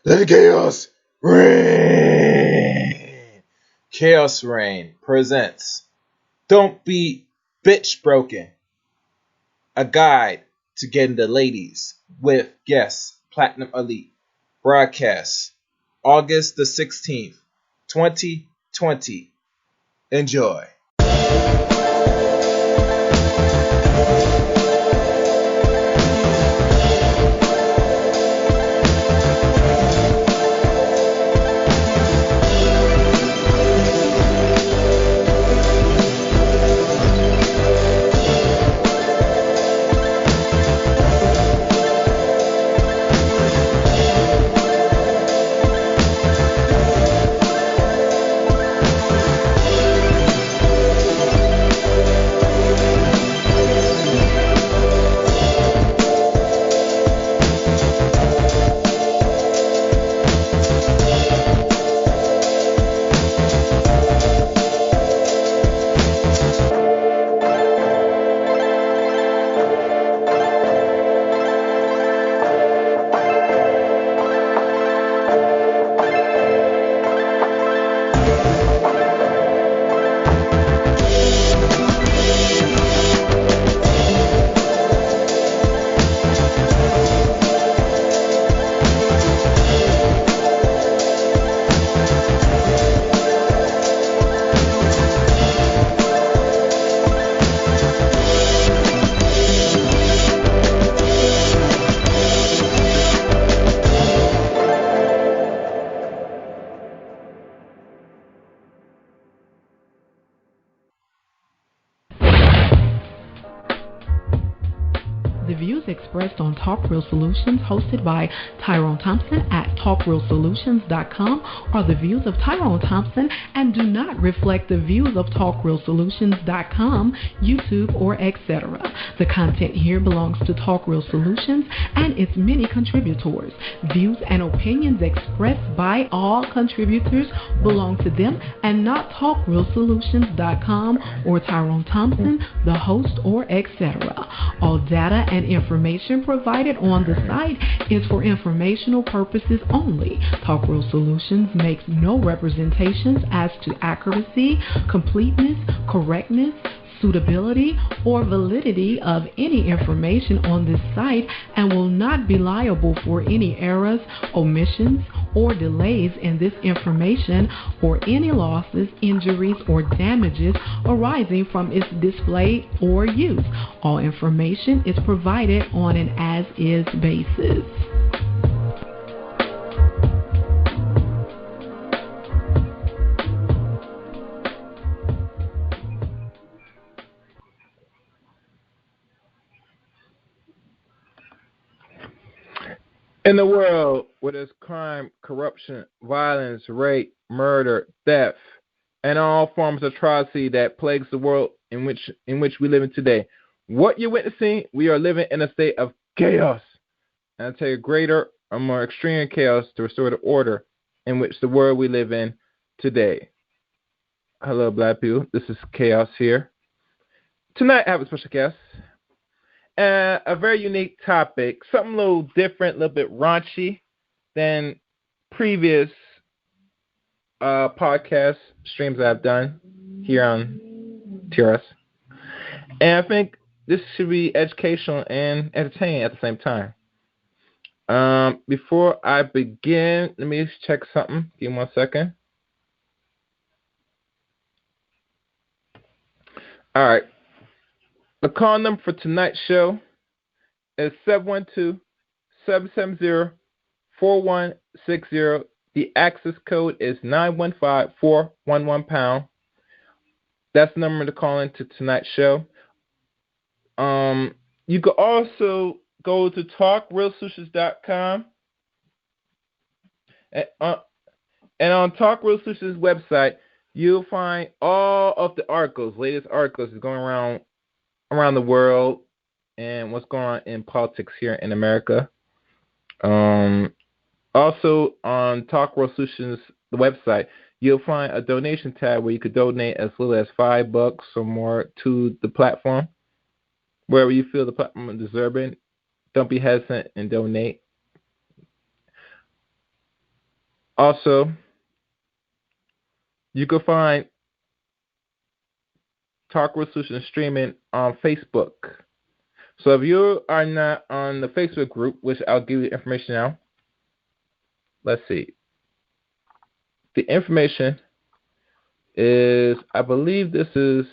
Let the chaos reign. Chaos Reign presents Don't Be Bitch Broken, a guide to getting the ladies with guest Platinum Elite. Broadcast August the 16th, 2020. Enjoy. The views expressed on Talk Real Solutions, hosted by Tyrone Thompson at TalkRealSolutions.com, are the views of Tyrone Thompson and do not reflect the views of TalkRealSolutions.com, YouTube, or etc. The content here belongs to Talk Real Solutions and its many contributors. Views and opinions expressed by all contributors belong to them and not TalkRealSolutions.com or Tyrone Thompson, the host, or etc. All data and information provided on the site is for informational purposes only. Talk Real Solutions makes no representations as to accuracy, completeness, correctness, suitability, or validity of any information on this site and will not be liable for any errors, omissions, or delays in this information or any losses, injuries, or damages arising from its display or use. All information is provided on an as-is basis. In the world where there's crime, corruption, violence, rape, murder, theft, and all forms of atrocity that plagues the world in which we live in today, what you're witnessing, we are living in a state of chaos. And I take a greater or more extreme chaos to restore the order in which the world we live in today. Hello, black people. This is Chaos here. Tonight I have a special guest. A very unique topic, something a little different, a little bit raunchy than previous podcast streams I've done here on T.R.S. And I think this should be educational and entertaining at the same time. Before I begin, let me just check something. Give me 1 second. All right. The call number for tonight's show is 712-770-4160. The access code is 915-411#. That's the number to call into tonight's show. You can also go to TalkRealSolutions.com. And on Talk Real Solutions website, you'll find all of the articles, latest articles going around the world and what's going on in politics here in America. Also on Talk Real Solutions, the website, you'll find a donation tab where you could donate as little as $5 or more to the platform. Wherever you feel the platform is deserving, don't be hesitant and donate. Also, you can find Talk Real Solutions streaming on Facebook. So if you are not on the Facebook group, which I'll give you information now, let's see. The information is, I believe this is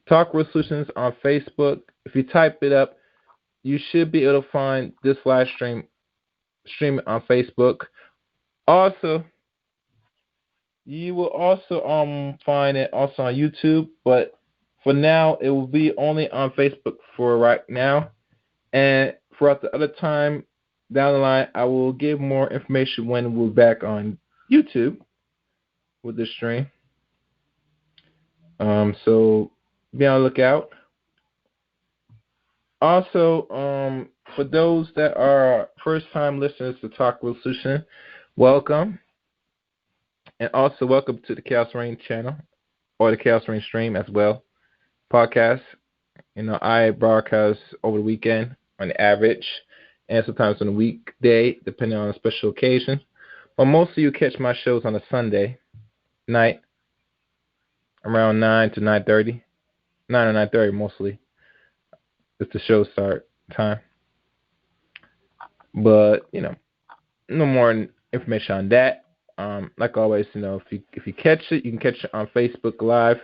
Talk Real Solutions on Facebook. If you type it up, you should be able to find this live stream on Facebook. Also, you will also find it also on YouTube, but for now it will be only on Facebook for right now. And throughout the other time down the line, I will give more information when we're back on YouTube with the stream. So be on the lookout. Also, for those that are first-time listeners to Talk Real Solution, welcome. And also welcome to the Chaos Reign channel, or the Chaos Reign stream as well, podcast. I broadcast over the weekend on the average, and sometimes on a weekday, depending on a special occasion. But mostly you catch my shows on a Sunday night, around 9 to 9:30. 9 or 9:30 mostly. It's the show start time. But, no more information on that. Like always, if you catch it, you can catch it on Facebook Live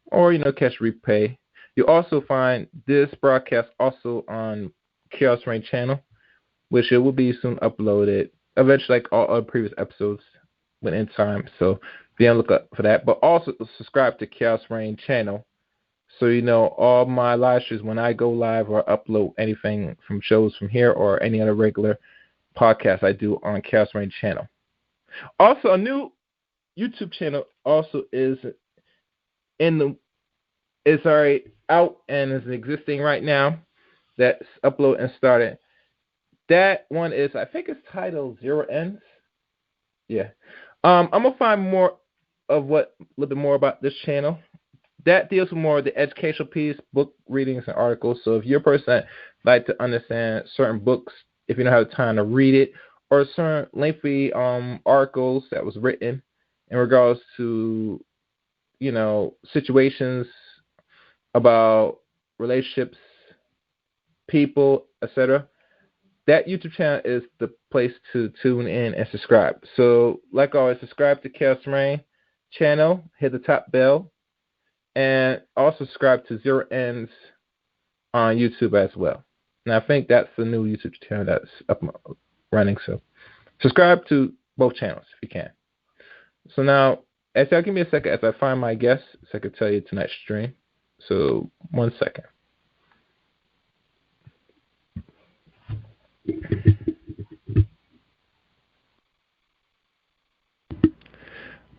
or, catch replay. You also find this broadcast also on Chaos Reign channel, which it will be soon uploaded, eventually like all other previous episodes within time. So be on the lookout for that. But also subscribe to Chaos Reign channel so you know all my live streams when I go live or upload anything from shows from here or any other regular podcast I do on Chaos Reign channel. Also, a new YouTube channel also is already out and is existing right now. That's uploaded and started. That one is, I think it's titled Zero Ends. Yeah. I'm gonna find more of a little bit more about this channel. That deals with more of the educational piece, book readings and articles. So if you're a person that like to understand certain books, if you don't have time to read it, or certain lengthy articles that was written in regards to, situations about relationships, people, etc., that YouTube channel is the place to tune in and subscribe. So, like always, subscribe to Chaos Reign channel, hit the top bell, and also subscribe to Zero Ends on YouTube as well. And I think that's the new YouTube channel that's up running. So subscribe to both channels if you can. So now, give me a second as I find my guest so I can tell you tonight's stream. So 1 second.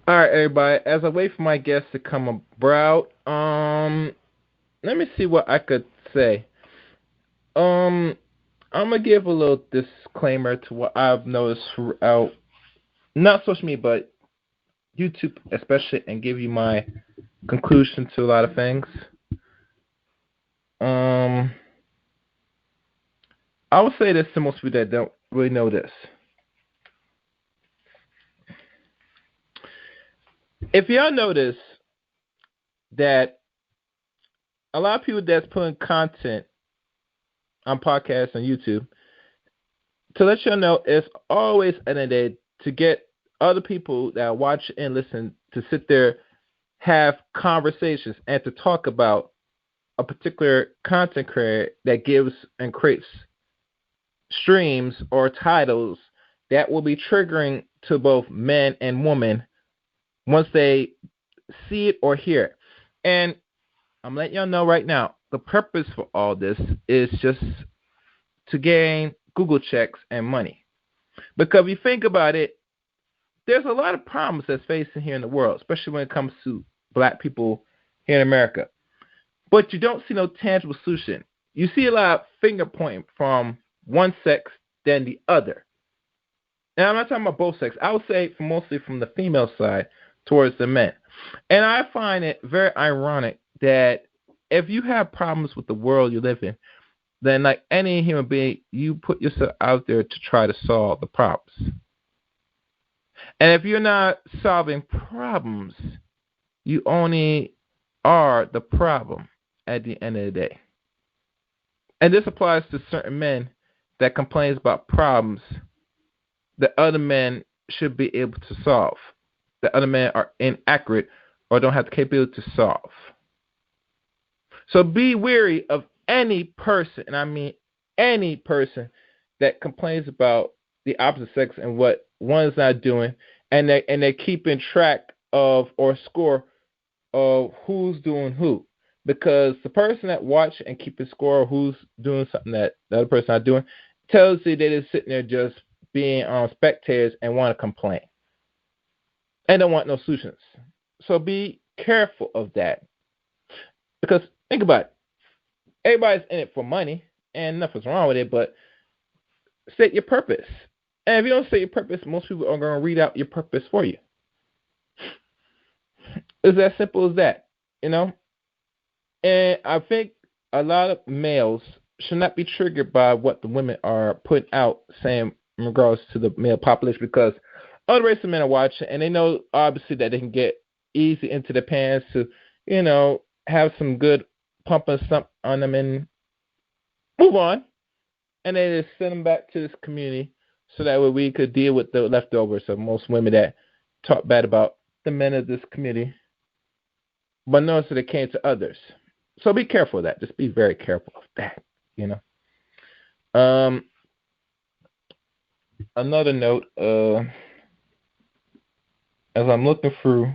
All right, everybody. As I wait for my guest to come about, let me see what I could say. I'm gonna give a little disclaimer to what I've noticed throughout, not social media, but YouTube especially, and give you my conclusion to a lot of things. I would say this to most people that don't really know this. If y'all notice that a lot of people that's putting content on podcasts on YouTube, to let y'all know, it's always an idea to get other people that watch and listen to sit there, have conversations, and to talk about a particular content creator that gives and creates streams or titles that will be triggering to both men and women once they see it or hear it. And I'm letting y'all know right now, the purpose for all this is just to gain Google checks and money. Because if you think about it, there's a lot of problems that's facing here in the world, especially when it comes to black people here in America. But you don't see no tangible solution. You see a lot of finger pointing from one sex than the other. And I'm not talking about both sexes. I would say mostly from the female side towards the men. And I find it very ironic that if you have problems with the world you live in, then like any human being, you put yourself out there to try to solve the problems. And if you're not solving problems, you only are the problem at the end of the day. And this applies to certain men that complains about problems that other men should be able to solve, that other men are inaccurate or don't have the capability to solve. So be wary of any person, and I mean any person, that complains about the opposite sex and what one is not doing, and they're keeping track of or score of who's doing who. Because the person that watch and keeping score of who's doing something that the other person not doing tells you they're just sitting there just being spectators and want to complain and don't want no solutions. So be careful of that. Because think about it. Everybody's in it for money, and nothing's wrong with it, but state your purpose. And if you don't state your purpose, most people are going to read out your purpose for you. It's as simple as that, you know? And I think a lot of males should not be triggered by what the women are putting out, saying in regards to the male population, because other races of men are watching, and they know, obviously, that they can get easy into the pants to, you know, have some good pump and stump on them and move on. And they just send them back to this community so that way we could deal with the leftovers of most women that talk bad about the men of this community. But notice that it came to others. So be careful of that. Just be very careful of that, you know. Another note, as I'm looking through,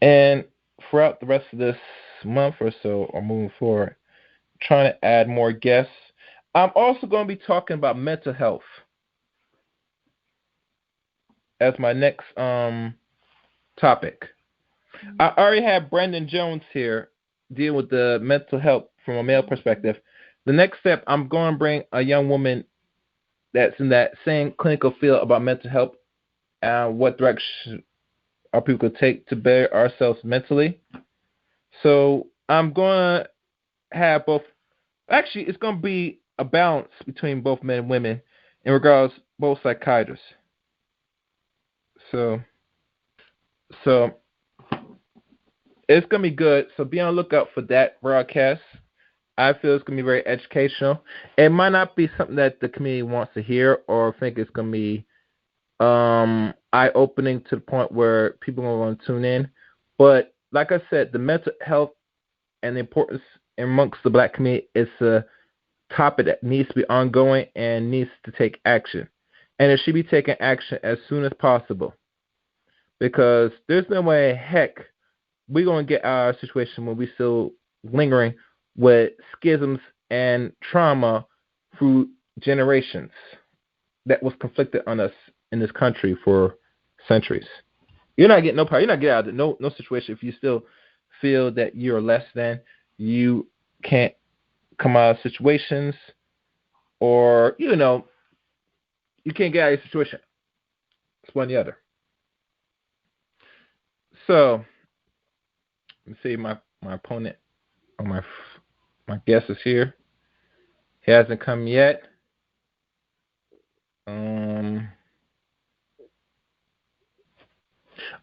and throughout the rest of this month or so, or moving forward, trying to add more guests. I'm also going to be talking about mental health as my next topic. I already have Brandon Jones here deal with the mental health from a male perspective. The next step, I'm going to bring a young woman that's in that same clinical field about mental health and what direction our people could take to better ourselves mentally. So I'm going to have both. Actually, it's going to be a balance between both men and women in regards to both psychiatrists. So it's going to be good. So be on the lookout for that broadcast. I feel it's going to be very educational. It might not be something that the community wants to hear or think it's going to be eye-opening to the point where people are going to tune in. But like I said, the mental health and the importance amongst the black community is a topic that needs to be ongoing and needs to take action. And it should be taking action as soon as possible. Because there's no way, heck, we're going to get our situation when we're still lingering with schisms and trauma through generations that was conflicted on us in this country for centuries. You're not getting no power. You're not getting out of no situation if you still feel that you're less than. You can't come out of situations, or you can't get out of your situation. It's one or the other. So let me see my opponent or my guest is here. He hasn't come yet.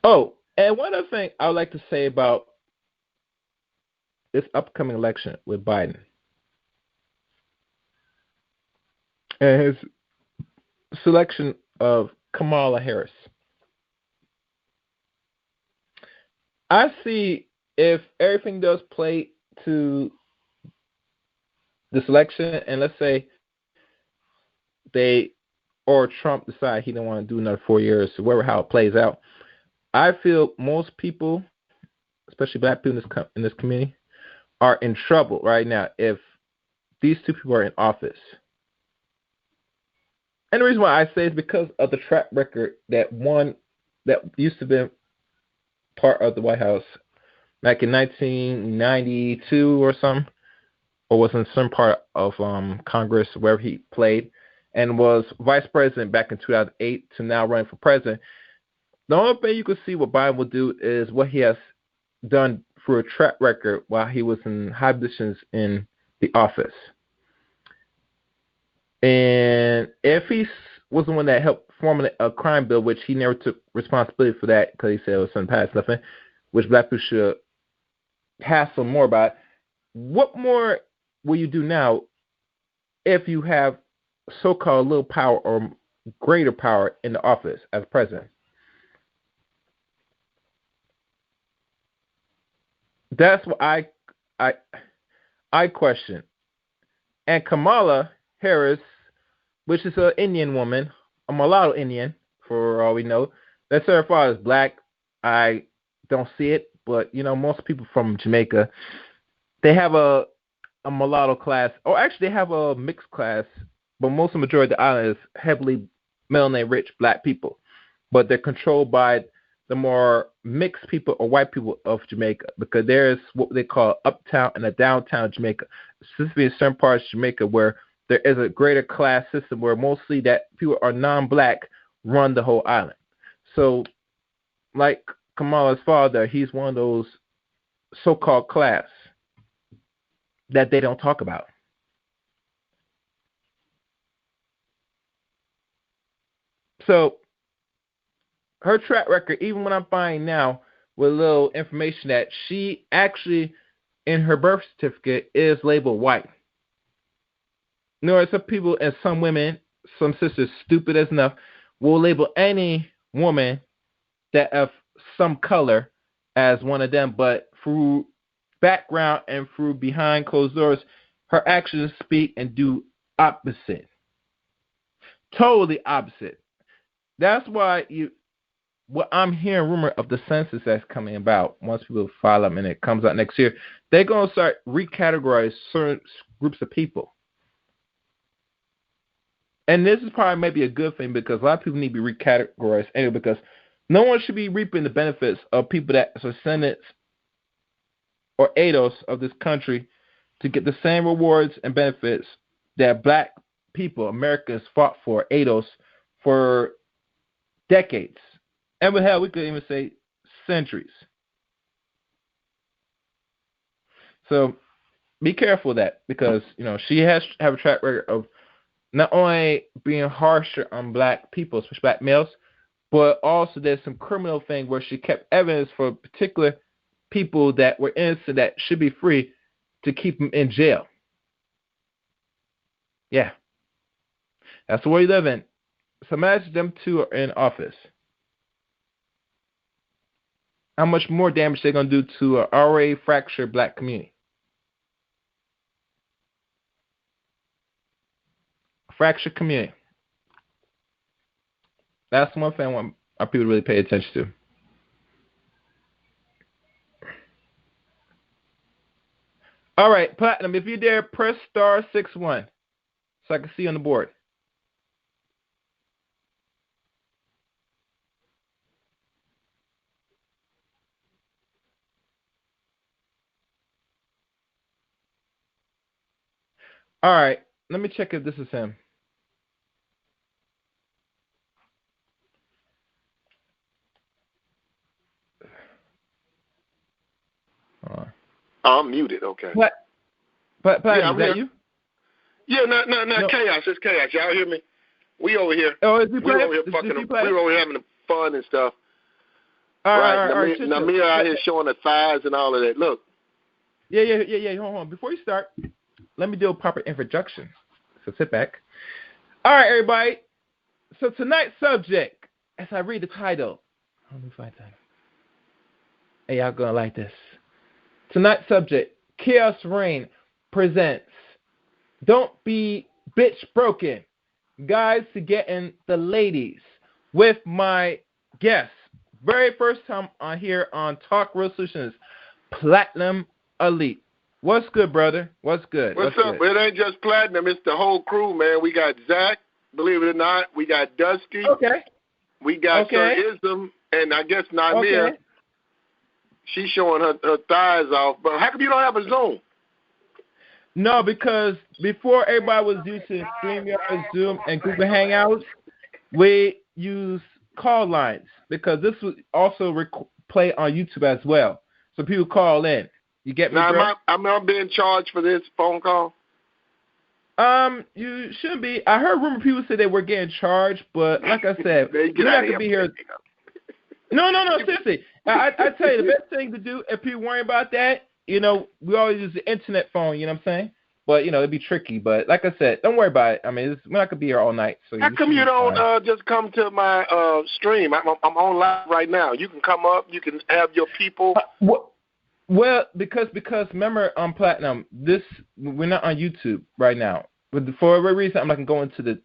Oh, and one other thing I would like to say about this upcoming election with Biden and his selection of Kamala Harris. I see if everything does play to the selection, and let's say they or Trump decide he don't want to do another 4 years, whatever how it plays out, I feel most people, especially black people in this community, are in trouble right now if these two people are in office. And the reason why I say is because of the track record that one that used to be part of the White House back in 1992 or something, or was in some part of Congress where he played, and was vice president back in 2008 to now running for president. The only thing you can see what Biden will do is what he has done for a track record while he was in high positions in the office. And if he was the one that helped formulate a crime bill, which he never took responsibility for that because he said it was something past nothing, which black people should hassle more about. What more will you do now if you have so-called little power or greater power in the office as president? That's what I question. And Kamala Harris, which is an Indian woman, a mulatto Indian, for all we know. They say her father is black. I don't see it, but most people from Jamaica, they have a mulatto class, or actually they have a mixed class, but most of the majority of the island is heavily melanin rich black people, but they're controlled by the more mixed people or white people of Jamaica, because there's what they call uptown and a downtown Jamaica, specifically in certain parts of Jamaica where there is a greater class system where mostly that people are non-black run the whole island. So like Kamala's father, he's one of those so-called class that they don't talk about. So her track record, even when I'm finding now with a little information that she actually, in her birth certificate, is labeled white. Some people and some women, some sisters, stupid as enough, will label any woman that of some color as one of them, but through background and through behind closed doors, her actions speak and do opposite. Totally opposite. That's why what I'm hearing rumor of the census that's coming about, once people file them and it comes out next year, they're going to start recategorize certain groups of people. And this is probably maybe a good thing, because a lot of people need to be recategorized anyway, because no one should be reaping the benefits of people that are descendants or ADOS of this country to get the same rewards and benefits that black people, Americans, fought for, ADOS, for decades. And hell, we could even say centuries. So be careful of that, because she has to have a track record of not only being harsher on black people, especially black males, but also there's some criminal thing where she kept evidence for particular people that were innocent that should be free to keep them in jail. Yeah. That's the way you live in. So imagine them two are in office. How much more damage they're going to do to an already fractured black community. Fractured community. That's one thing I want our people to really pay attention to. All right, Platinum, if you're there, press *61 so I can see you on the board. All right, let me check if this is him. I'm muted. Okay. But yeah, is that you? Yeah, no, Chaos. It's Chaos. Y'all hear me? We over here. Oh, is he we playing? over here fucking. We over here having fun and stuff. All right. Namir out here showing the thighs and all of that. Look. Yeah. Hold on. Before you start, let me do a proper introduction. So sit back. All right, everybody. So tonight's subject, as I read the title, let me find that. Hey, y'all gonna like this. Tonight's subject, Chaos Reign presents Don't Be Bytch Broken, Guides to Getting the Ladies, with my guest, very first time on here on Talk Real Solutions, Platinum Elite. What's good, brother? What's good? What's up? Good? It ain't just Platinum, it's the whole crew, man. We got Zach, believe it or not. We got Dusty. Okay. We got Sir Ism, and I guess Namir. Okay. She's showing her thighs off. But how come you don't have a Zoom? No, because before everybody was using StreamYard, Zoom, and Google Hangouts, we use call lines, because this was also play on YouTube as well. So people call in. You get me, now, bro? am I being charged for this phone call? You shouldn't be. I heard rumor people say they were getting charged, but like I said, you're not gonna be here. No, seriously. I tell you, the best thing to do if people worry about that, we always use the internet phone. You know what I'm saying? But it'd be tricky. But like I said, don't worry about it. I mean, we're not gonna be here all night. So how come you don't just come to my stream? I'm on live right now. You can come up. You can have your people. Well, because remember on Platinum, we're not on YouTube right now. But for a reason, I'm not gonna go into the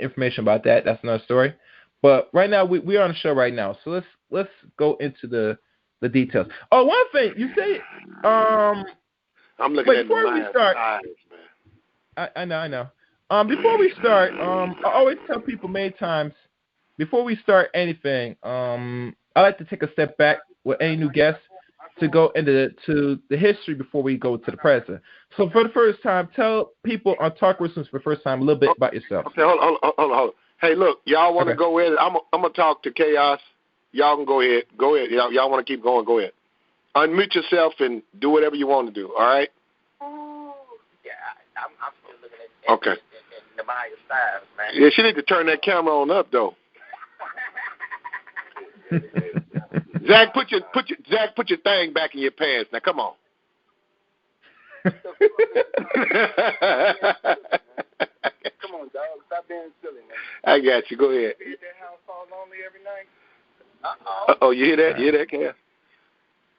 information about that. That's another story. But right now we're on the show right now. So let's go into the details. Oh, one thing you say. I'm looking at before we start. Eyes, man. I know. Before we start, I always tell people many times before we start anything, I like to take a step back with any new guests to go into the history before we go to the present. So for the first time, tell people on Talk Listeners for the first time a little bit about yourself. Okay, hold on. Hey, look, y'all want to go ahead? I'm gonna talk to Chaos. Y'all can go ahead. Go ahead. Y'all want to keep going? Go ahead. Unmute yourself and do whatever you want to do. All right? Yeah, I'm still looking at the Maya styles, man. Yeah, she need to turn that camera on up though. Zach, put your thing back in your pants. Now, come on. Come on, dog. Stop being silly, man. I got you. Go ahead. You hear that house all lonely every night? Uh-oh, you hear that? You hear that, Cass?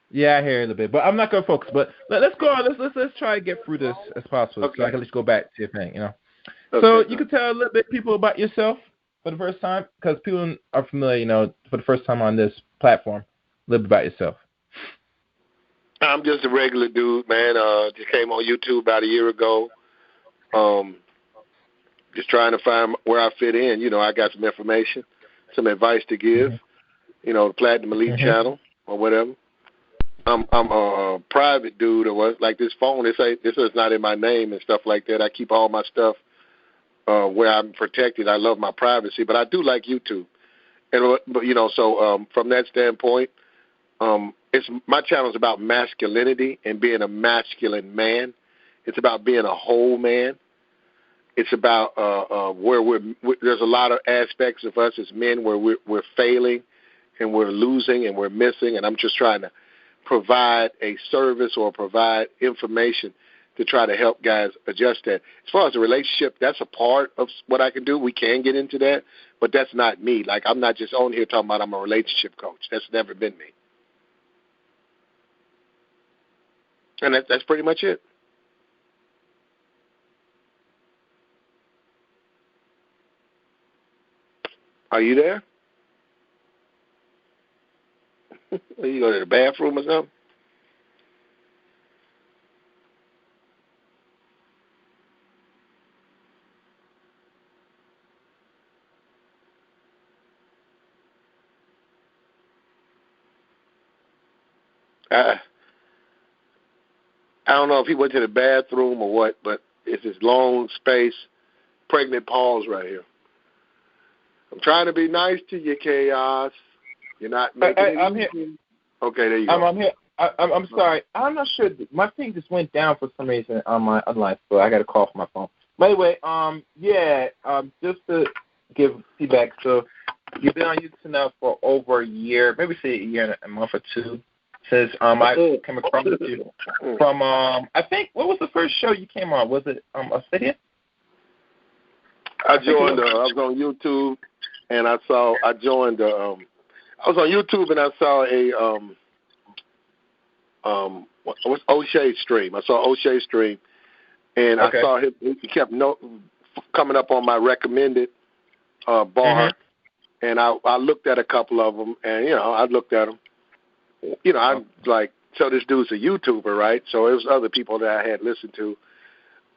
Yeah, I hear it a little bit, but I'm not gonna focus. But let's go on. Let's try to get through this as possible, so I can let you go back to your thing. Okay, so you can tell a little bit people about yourself for the first time, because people are familiar, for the first time on this platform. A little bit about yourself. I'm just a regular dude, man. Just came on YouTube about a year ago. Just trying to find where I fit in. I got some information, some advice to give. The Platinum Elite channel or whatever. I'm a private dude, or like this phone. This is not in my name and stuff like that. I keep all my stuff where I'm protected. I love my privacy, but I do like YouTube. And so from that standpoint, my channel is about masculinity and being a masculine man. It's about being a whole man. It's about where there's a lot of aspects of us as men where we're failing and we're losing and we're missing, and I'm just trying to provide a service or provide information to try to help guys adjust that. As far as the relationship, that's a part of what I can do. We can get into that, but that's not me. Like, I'm not just on here talking about I'm a relationship coach. That's never been me. And that's pretty much it. Are you there? Are you going to the bathroom or something? I don't know if he went to the bathroom or what, but it's this long space, pregnant pause right here. I'm trying to be nice to you, Chaos. You're not making it I'm easy. here. Okay, there you go. I'm here. I'm sorry. I'm not sure. My thing just went down for some reason on my online, so I got to call for my phone. By the way, just to give feedback. So you've been on YouTube now for over a year, maybe say a year and a month or two. Since I came across you from I think, what was the first show you came on? Was it Obsidian? I joined. I was on YouTube, and I joined. I was on YouTube, and I saw what's O'Shea's stream. I saw O'Shea's stream, and I saw him. He kept coming up on my recommended bar, and I looked at a couple of them, and I looked at them. I'm like, so this dude's a YouTuber, right? So it was other people that I had listened to.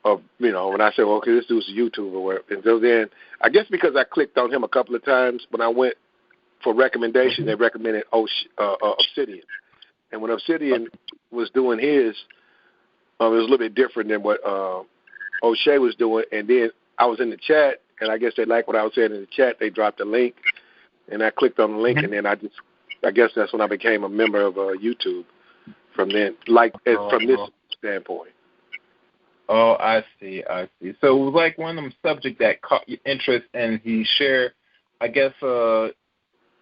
When I said, well, okay, this dude's a YouTuber. And so then, I guess because I clicked on him a couple of times, when I went for recommendation, they recommended Obsidian. And when Obsidian was doing his, it was a little bit different than what O'Shea was doing. And then I was in the chat, and I guess they liked what I was saying in the chat. They dropped a link, and I clicked on the link, and then I guess that's when I became a member of YouTube from then, from this standpoint. Oh, I see. So it was like one of them subjects that caught your interest, and he shared, I guess, a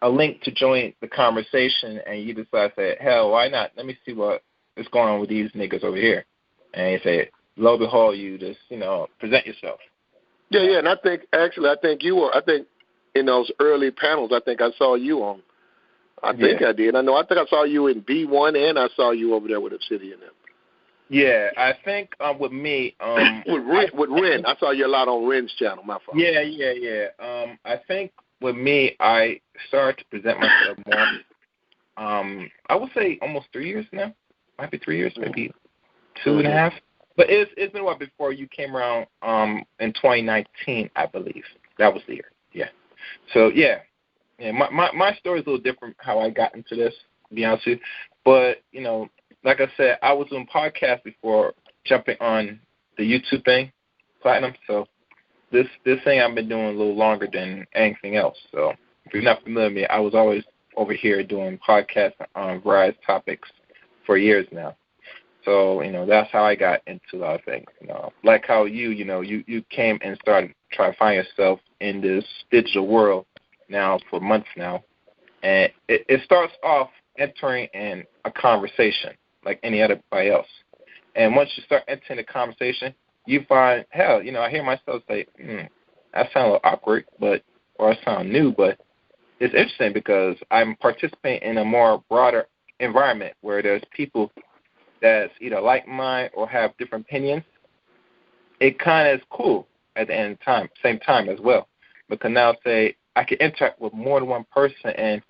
link to join the conversation, and you decided, say, hell, why not? Let me see what is going on with these niggas over here. And he said, lo and behold, you just, present yourself. Yeah, and I think in those early panels, I think I saw you on. I think I did. I think I saw you in B1, and I saw you over there with Obsidian. Yeah, I think with me, with Ren, I saw you a lot on Ren's channel. My fault. Yeah. I think with me, I started to present myself more. I would say almost 3 years now. Might be 3 years, maybe 2.5. But it's been a while before you came around. In 2019, I believe that was the year. Yeah. So yeah. My story is a little different how I got into this, to be honest with you. But like I said, I was doing podcasts before jumping on the YouTube thing, Platinum. So this thing I've been doing a little longer than anything else. So if you're not familiar with me, I was always over here doing podcasts on various topics for years now. So that's how I got into a lot of things. Like how you came and started trying to find yourself in this digital world now for months now, and it starts off entering in a conversation like any other anybody else. And once you start entering the conversation, you find, hell, I hear myself say, that sounds a little awkward, or I sound new, but it's interesting because I'm participating in a more broader environment where there's people that's either like mine or have different opinions. It kind of is cool at the end of the time, same time as well, because now say I can interact with more than one person and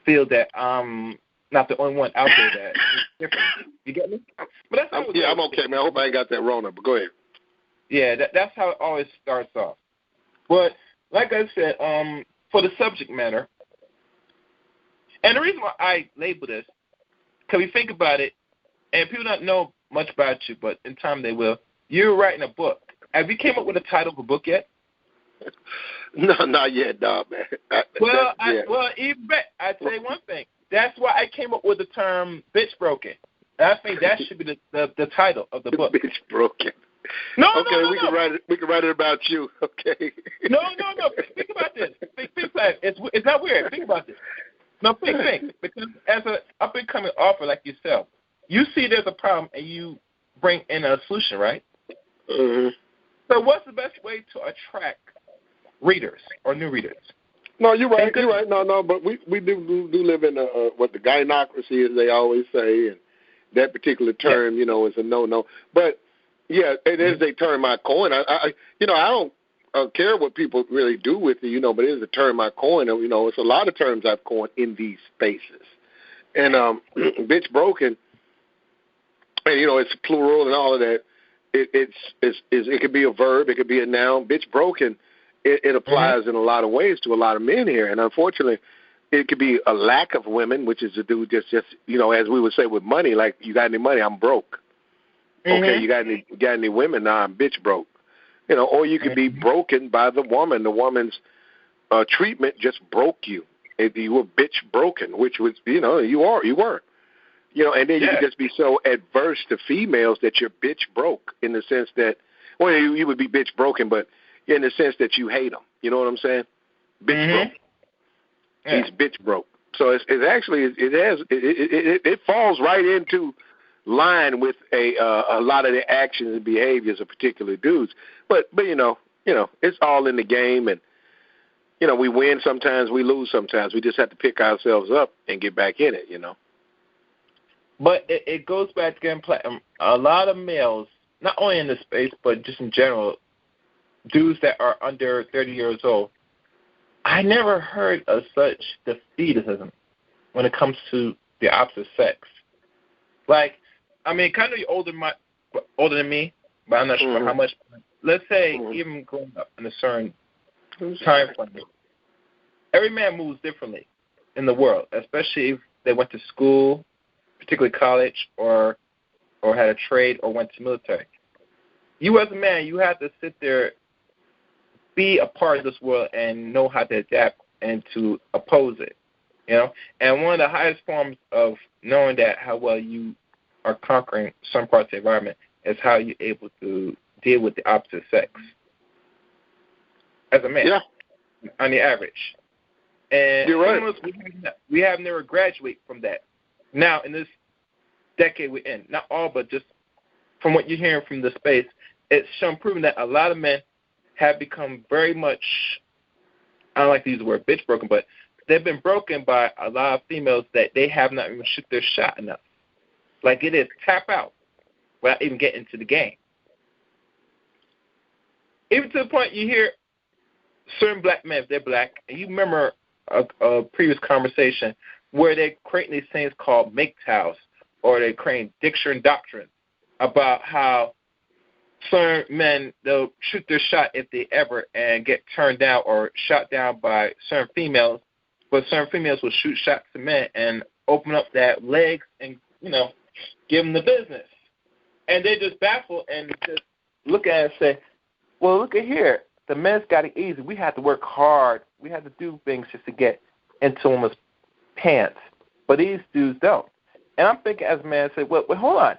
feel that I'm not the only one out there that is different. You get me? But that's how I'm okay, man. I hope I ain't got that Rona, but go ahead. Yeah, that's how it always starts off. But like I said, for the subject matter, and the reason why I label this, because we think about it, and people don't know much about you, but in time they will. You're writing a book. Have you came up with a title of a book yet? No, not yet, dog, man. Even better. I tell you one thing. That's why I came up with the term "Bytch Broken." I think that should be the title of the book. Bytch Broken. No. We can write it about you. Okay. No. Think about this. Think about it. It's not weird. Think about this. No, think. Because as an up and coming author like yourself, you see there's a problem and you bring in a solution, right? Mm-hmm. So what's the best way to attract readers or new readers? No, you're right. No, but we do live in what the gynocracy, as they always say, and that particular term, is a no. But yeah, it is a term I coin. I don't care what people really do with it, but it is a term I coin. It's a lot of terms I've coined in these spaces, and Bytch Broken, and it's plural and all of that. It could be a verb, it could be a noun. Bytch Broken. It applies in a lot of ways to a lot of men here, and unfortunately, it could be a lack of women, which is to do just as we would say with money, like you got any money, I'm broke. Okay, you got any women? Nah, I'm bitch broke. Or you could be broken by the woman. The woman's treatment just broke you. You were bitch broken, which was you were. And then you could just be so adverse to females that you're bitch broke in the sense that, you would be bitch broken, but in the sense that you hate them. You know what I'm saying? Bitch broke. Yeah. He's bitch broke. So it falls right into line with a lot of the actions and behaviors of particular dudes. But it's all in the game, and we win sometimes, we lose sometimes. We just have to pick ourselves up and get back in it. But it goes back to getting a lot of males, not only in this space but just in general, dudes that are under 30 years old, I never heard of such defeatism when it comes to the opposite sex. Like, kind of you're older than me, but I'm not sure how much. Let's say even growing up in a certain time frame, every man moves differently in the world, especially if they went to school, particularly college, or had a trade or went to military. You as a man, you have to sit there, be a part of this world and know how to adapt and to oppose it, And one of the highest forms of knowing that how well you are conquering some parts of the environment is how you're able to deal with the opposite sex as a man. Yeah. On the average. And you're right. We have never graduated from that. Now, in this decade we're in, not all, but just from what you're hearing from the space, it's proven that a lot of men have become very much, I don't like to use the word bitch broken, but they've been broken by a lot of females that they have not even shoot their shot enough. Like it is tap out without even getting into the game. Even to the point you hear certain black men, if they're black, and you remember a previous conversation where they're creating these things called MGTOWs, or they're creating diction and doctrine about how certain men, they'll shoot their shot if they ever and get turned down or shot down by certain females, but certain females will shoot shots to men and open up that legs and, give them the business. And they just baffle and just look at it and say, well, look at here. The men's got it easy. We have to work hard. We have to do things just to get into women's pants. But these dudes don't. And I'm thinking as a man, I say, well, hold on.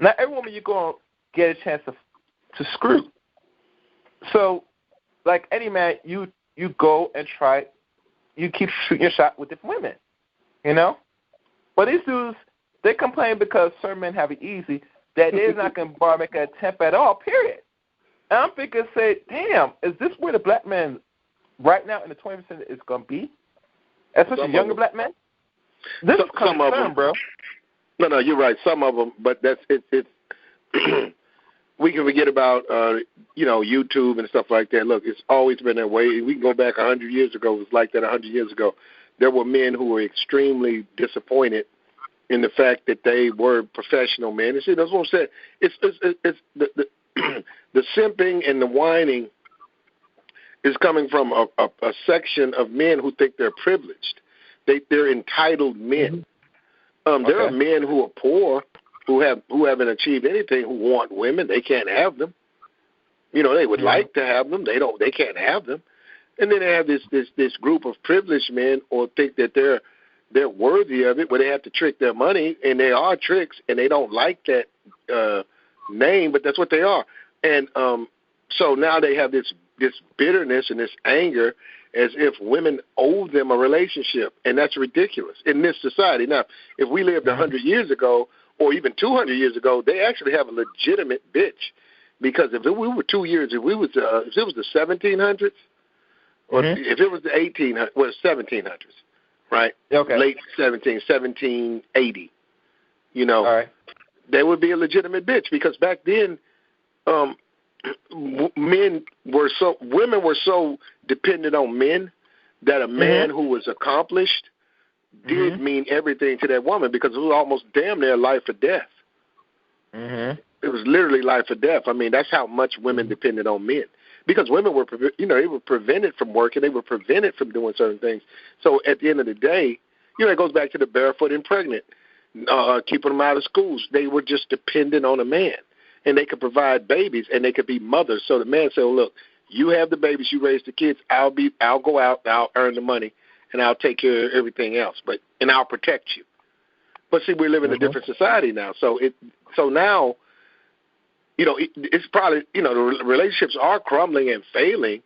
Not every woman you're going to get a chance to screw. So, like any man, you go and try. You keep shooting your shot with different women, But these dudes, they complain because certain men have it easy that they're not going to make an attempt at all, period. And I'm thinking, say, damn, is this where the black man right now in the 20% is going to be? Especially younger black men? This is concern, bro. No, you're right. Some of them, but it's we can forget about, YouTube and stuff like that. Look, it's always been that way. We can go back 100 years ago. It was like that 100 years ago. There were men who were extremely disappointed in the fact that they were professional men. And see, that's what I'm saying. It's the simping and the whining is coming from a section of men who think they're privileged. They're entitled men. There are men who are poor, who haven't achieved anything, who want women. They can't have them. They would like to have them. They can't have them. And then they have this group of privileged men, or think that they're worthy of it, but they have to trick their money, and they are tricks, and they don't like that name, but that's what they are. And so now they have this bitterness and this anger as if women owe them a relationship, and that's ridiculous in this society. Now, if we lived 100 years ago or even 200 years ago, they actually have a legitimate bitch, because if it was the 1700s, or if it was the 1800s, well, 1700s, right? Okay. Late 1780, All right. They would be a legitimate bitch, because back then, women were so dependent on men that a man who was accomplished did mean everything to that woman, because it was almost damn near life or death. It was literally life or death. I mean, that's how much women depended on men, because women were, they were prevented from working, they were prevented from doing certain things. So at the end of the day, it goes back to the barefoot and pregnant, keeping them out of schools. They were just dependent on a man, and they could provide babies, and they could be mothers. So the man said, well, look, you have the babies, you raise the kids, I'll go out, I'll earn the money, and I'll take care of everything else, and I'll protect you. But see, we live in a different society now. So now, it's probably, the relationships are crumbling and failing.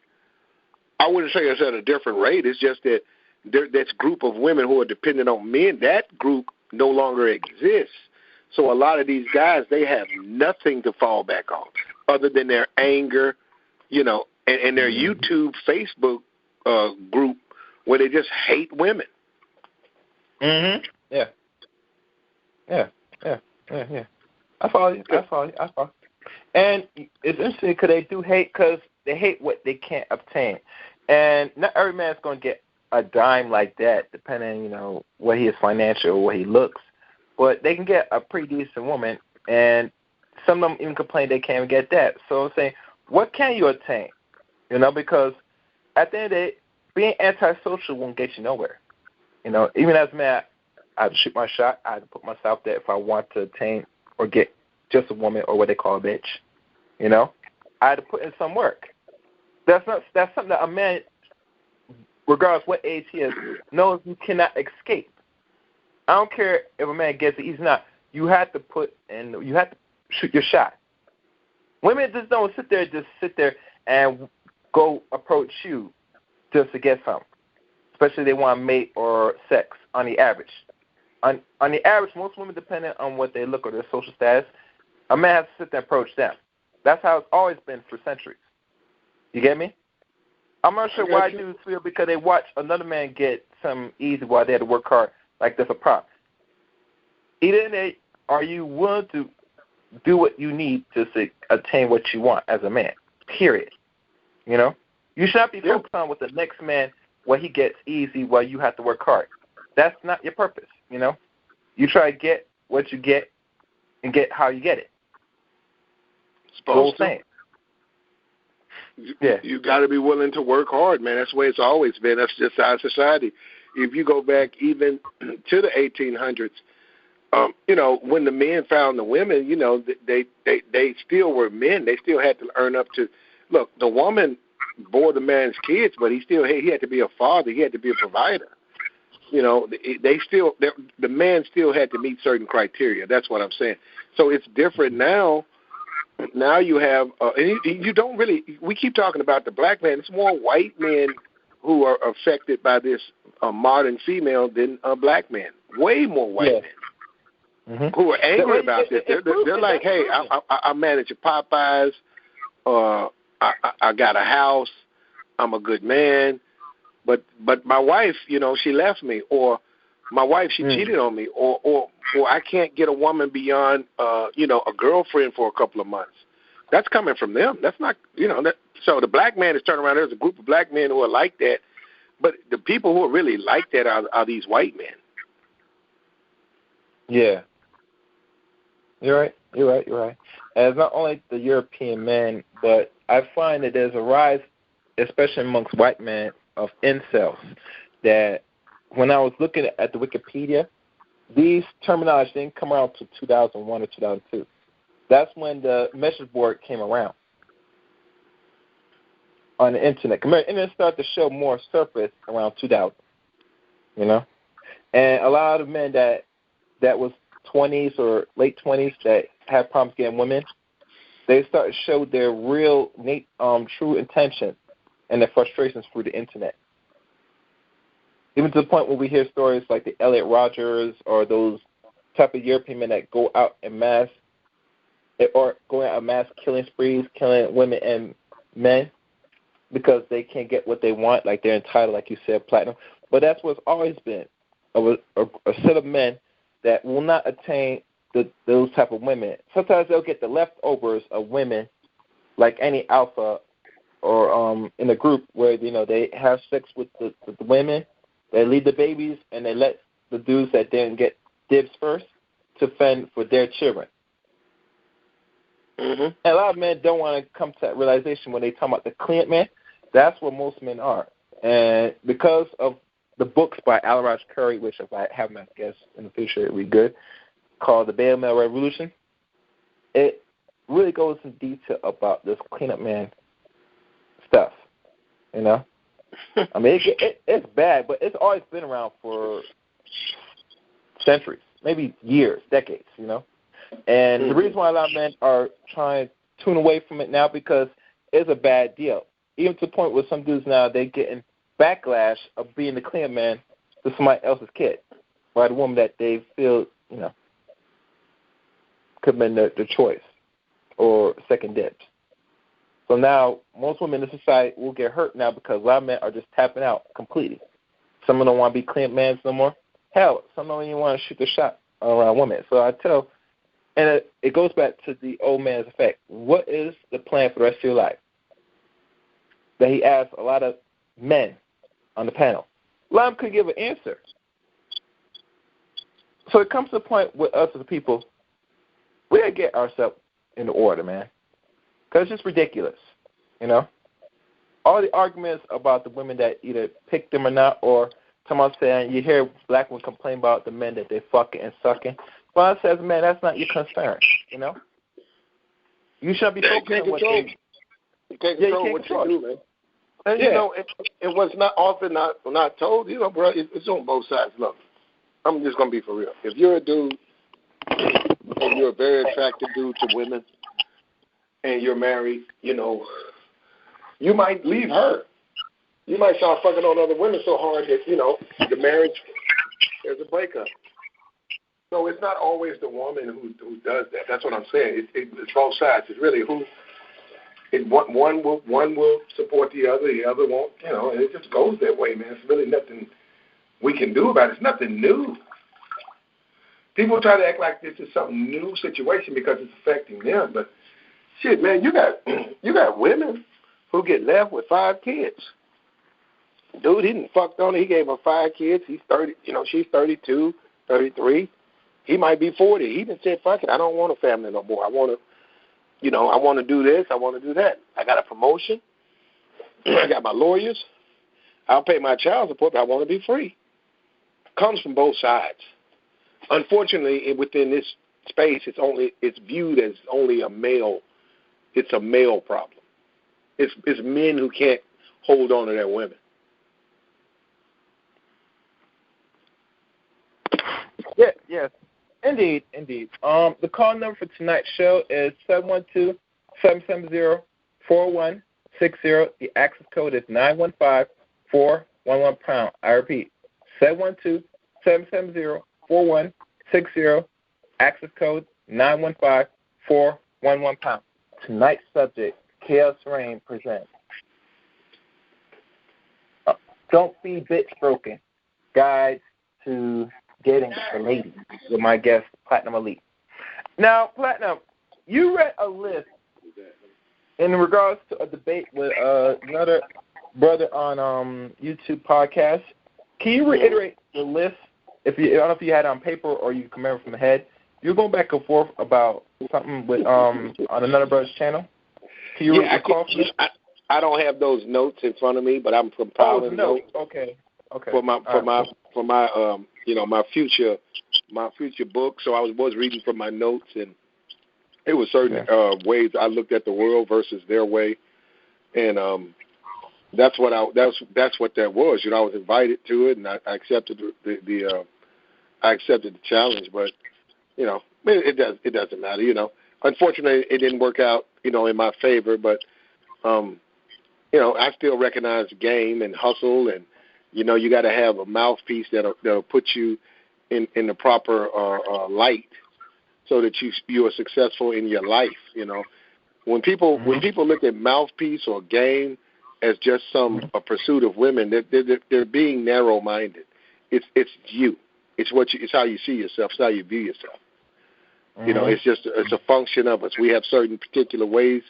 I wouldn't say it's at a different rate. It's just that this group of women who are dependent on men, that group no longer exists. So a lot of these guys, they have nothing to fall back on other than their anger, and their YouTube, Facebook group where they just hate women. Yeah. I follow you. And it's interesting because they do hate, because they hate what they can't obtain. And not every man's going to get a dime like that, depending, what he is financial or what he looks. But they can get a pretty decent woman, and some of them even complain they can't even get that. So I'm saying, what can you attain? Because at the end of the day, being antisocial won't get you nowhere. Even as a man, I have to shoot my shot. I have to put myself there if I want to attain or get just a woman, or what they call a bitch. I had to put in some work. That's something that a man, regardless what age he is, knows you cannot escape. I don't care if a man gets it easy or not. You have to put in. You have to shoot your shot. Women just don't sit there and go approach you just to get something, especially if they want mate or sex on the average. On the average, most women, depending on what they look or their social status, a man has to sit there and approach them. That's how it's always been for centuries. You get me? I'm not sure why dudes feel because they watch another man get some easy while they had to work hard, like that's a problem. Either are you willing to do what you need to attain what you want as a man, period. You know? You should not be focused on with the next man what he gets easy while you have to work hard. That's not your purpose, you know? You try to get what you get and get how you get it. Supposed to. Saying. You got to be willing to work hard, man. That's the way it's always been. That's just our society. If you go back even to the 1800s, you know, when the men found the women, you know, they still were men. They still had to earn up to. Look, the woman bore the man's kids, but he had to be a father. He had to be a provider. You know, the man still had to meet certain criteria. That's what I'm saying. So it's different now. Now you have, and you don't really. We keep talking about the black man. It's more white men who are affected by this modern female than a black man. Way more white men who are angry about this. They're like, hey, I manage a Popeyes. I got a house. I'm a good man. But my wife, you know, she left me, or my wife, she cheated on me, or I can't get a woman beyond, you know, a girlfriend for a couple of months. That's coming from them. That's not, you know, so the black man is turning around. There's a group of black men who are like that, but the people who are really like that are these white men. Yeah. You're right. And it's not only the European men, but I find that there's a rise, especially amongst white men, of incels, that when I was looking at the Wikipedia, these terminology didn't come around until 2001 or 2002. That's when the message board came around on the internet. And the internet started to show more surface around 2000, you know? And a lot of men that was 20s or late 20s that had problems getting women, they started to show their real, true intention and their frustrations through the internet. Even to the point where we hear stories like the Elliot Rogers or those type of European men that go out en mass, or going out en mass killing sprees, killing women and men because they can't get what they want, like they're entitled, like you said, platinum. But that's what's always been, a set of men that will not attain those type of women. Sometimes they'll get the leftovers of women, like any alpha or in a group where, you know, they have sex with the women, they leave the babies, and they let the dudes that didn't get dibs first to fend for their children. And a lot of men don't want to come to that realization when they talk about the clean man. That's what most men are. And because of the books by Al Raj Curry, which if I have my guess in the future, it would be good, called The Beta Male Revolution, it really goes in detail about this cleanup man stuff, you know? I mean, it's bad, but it's always been around for centuries, maybe years, decades, you know? And the reason why a lot of men are trying to tune away from it now because it's a bad deal. Even to the point where some dudes now, they're getting backlash of being the clean man to somebody else's kid by the woman that they feel, you know, could have been their choice or second dibs. So now most women in society will get hurt now because a lot of men are just tapping out completely. Some of them don't want to be clean mans no more. Hell, some don't even want to shoot the shot around women. So I tell, and it goes back to the old man's effect. What is the plan for the rest of your life? That he asked a lot of men on the panel. A lot of them could give an answer. So it comes to the point with us as people, we got to get ourselves in order, man. Because it's just ridiculous, you know? All the arguments about the women that either pick them or not, or someone saying, you hear black women complain about the men that they fucking and sucking. Well, I says, man, that's not your concern, you know? You shouldn't be focusing on what they... You can't control what you do, man. And, you know, it was not often not told, you know, bro, it's on both sides. Look, I'm just going to be for real. If you're a dude and you're a very attractive dude to women, and you're married, you might leave her. You might start fucking on other women so hard that, the marriage, there's a breakup. So it's not always the woman who does that. That's what I'm saying. It's both sides. It's really one will support the other won't, and it just goes that way, man. It's really nothing we can do about it. It's nothing new. People try to act like this is some new situation because it's affecting them, but shit, man, you got women who get left with 5 kids. Dude, he didn't fucked on her. He gave her 5 kids. He's 30. She's 32, 33. He might be 40. He done said, "Fuck it, I don't want a family no more. I want to, I want to do this. I want to do that. I got a promotion. I got my lawyers. I'll pay my child support, but I want to be free." Comes from both sides. Unfortunately, within this space, it's viewed as only a male. It's a male problem. It's men who can't hold on to their women. Yeah, yes, indeed. The call number for tonight's show is 712-770-4160. The access code is 915-411#. I repeat, 712-770-4160. Access code 915-411#. Tonight's subject, Chaos Reign presents Don't Be Bytch Broken, Guides to Getting the Ladies, with my guest, Platinum Elite. Now, Platinum, you read a list in regards to a debate with another brother on YouTube podcast. Can you reiterate the list? I don't know if you had it on paper or you can remember from the head. You're going back and forth about something with on another brother's channel. Can you recall? I don't have those notes in front of me, but I'm compiling notes. Okay. For my future book. So I was reading from my notes, and it was certain ways I looked at the world versus their way, and that's what that was. I was invited to it, and I accepted I accepted the challenge, but it doesn't matter. Unfortunately, it didn't work out in my favor, but I still recognize game and hustle, and you got to have a mouthpiece that'll put you in the proper light, so that you are successful in your life. When people look at mouthpiece or game as just a pursuit of women, they're being narrow-minded. It's you. It's how you see yourself. It's how you view yourself. It's a function of us. We have certain particular ways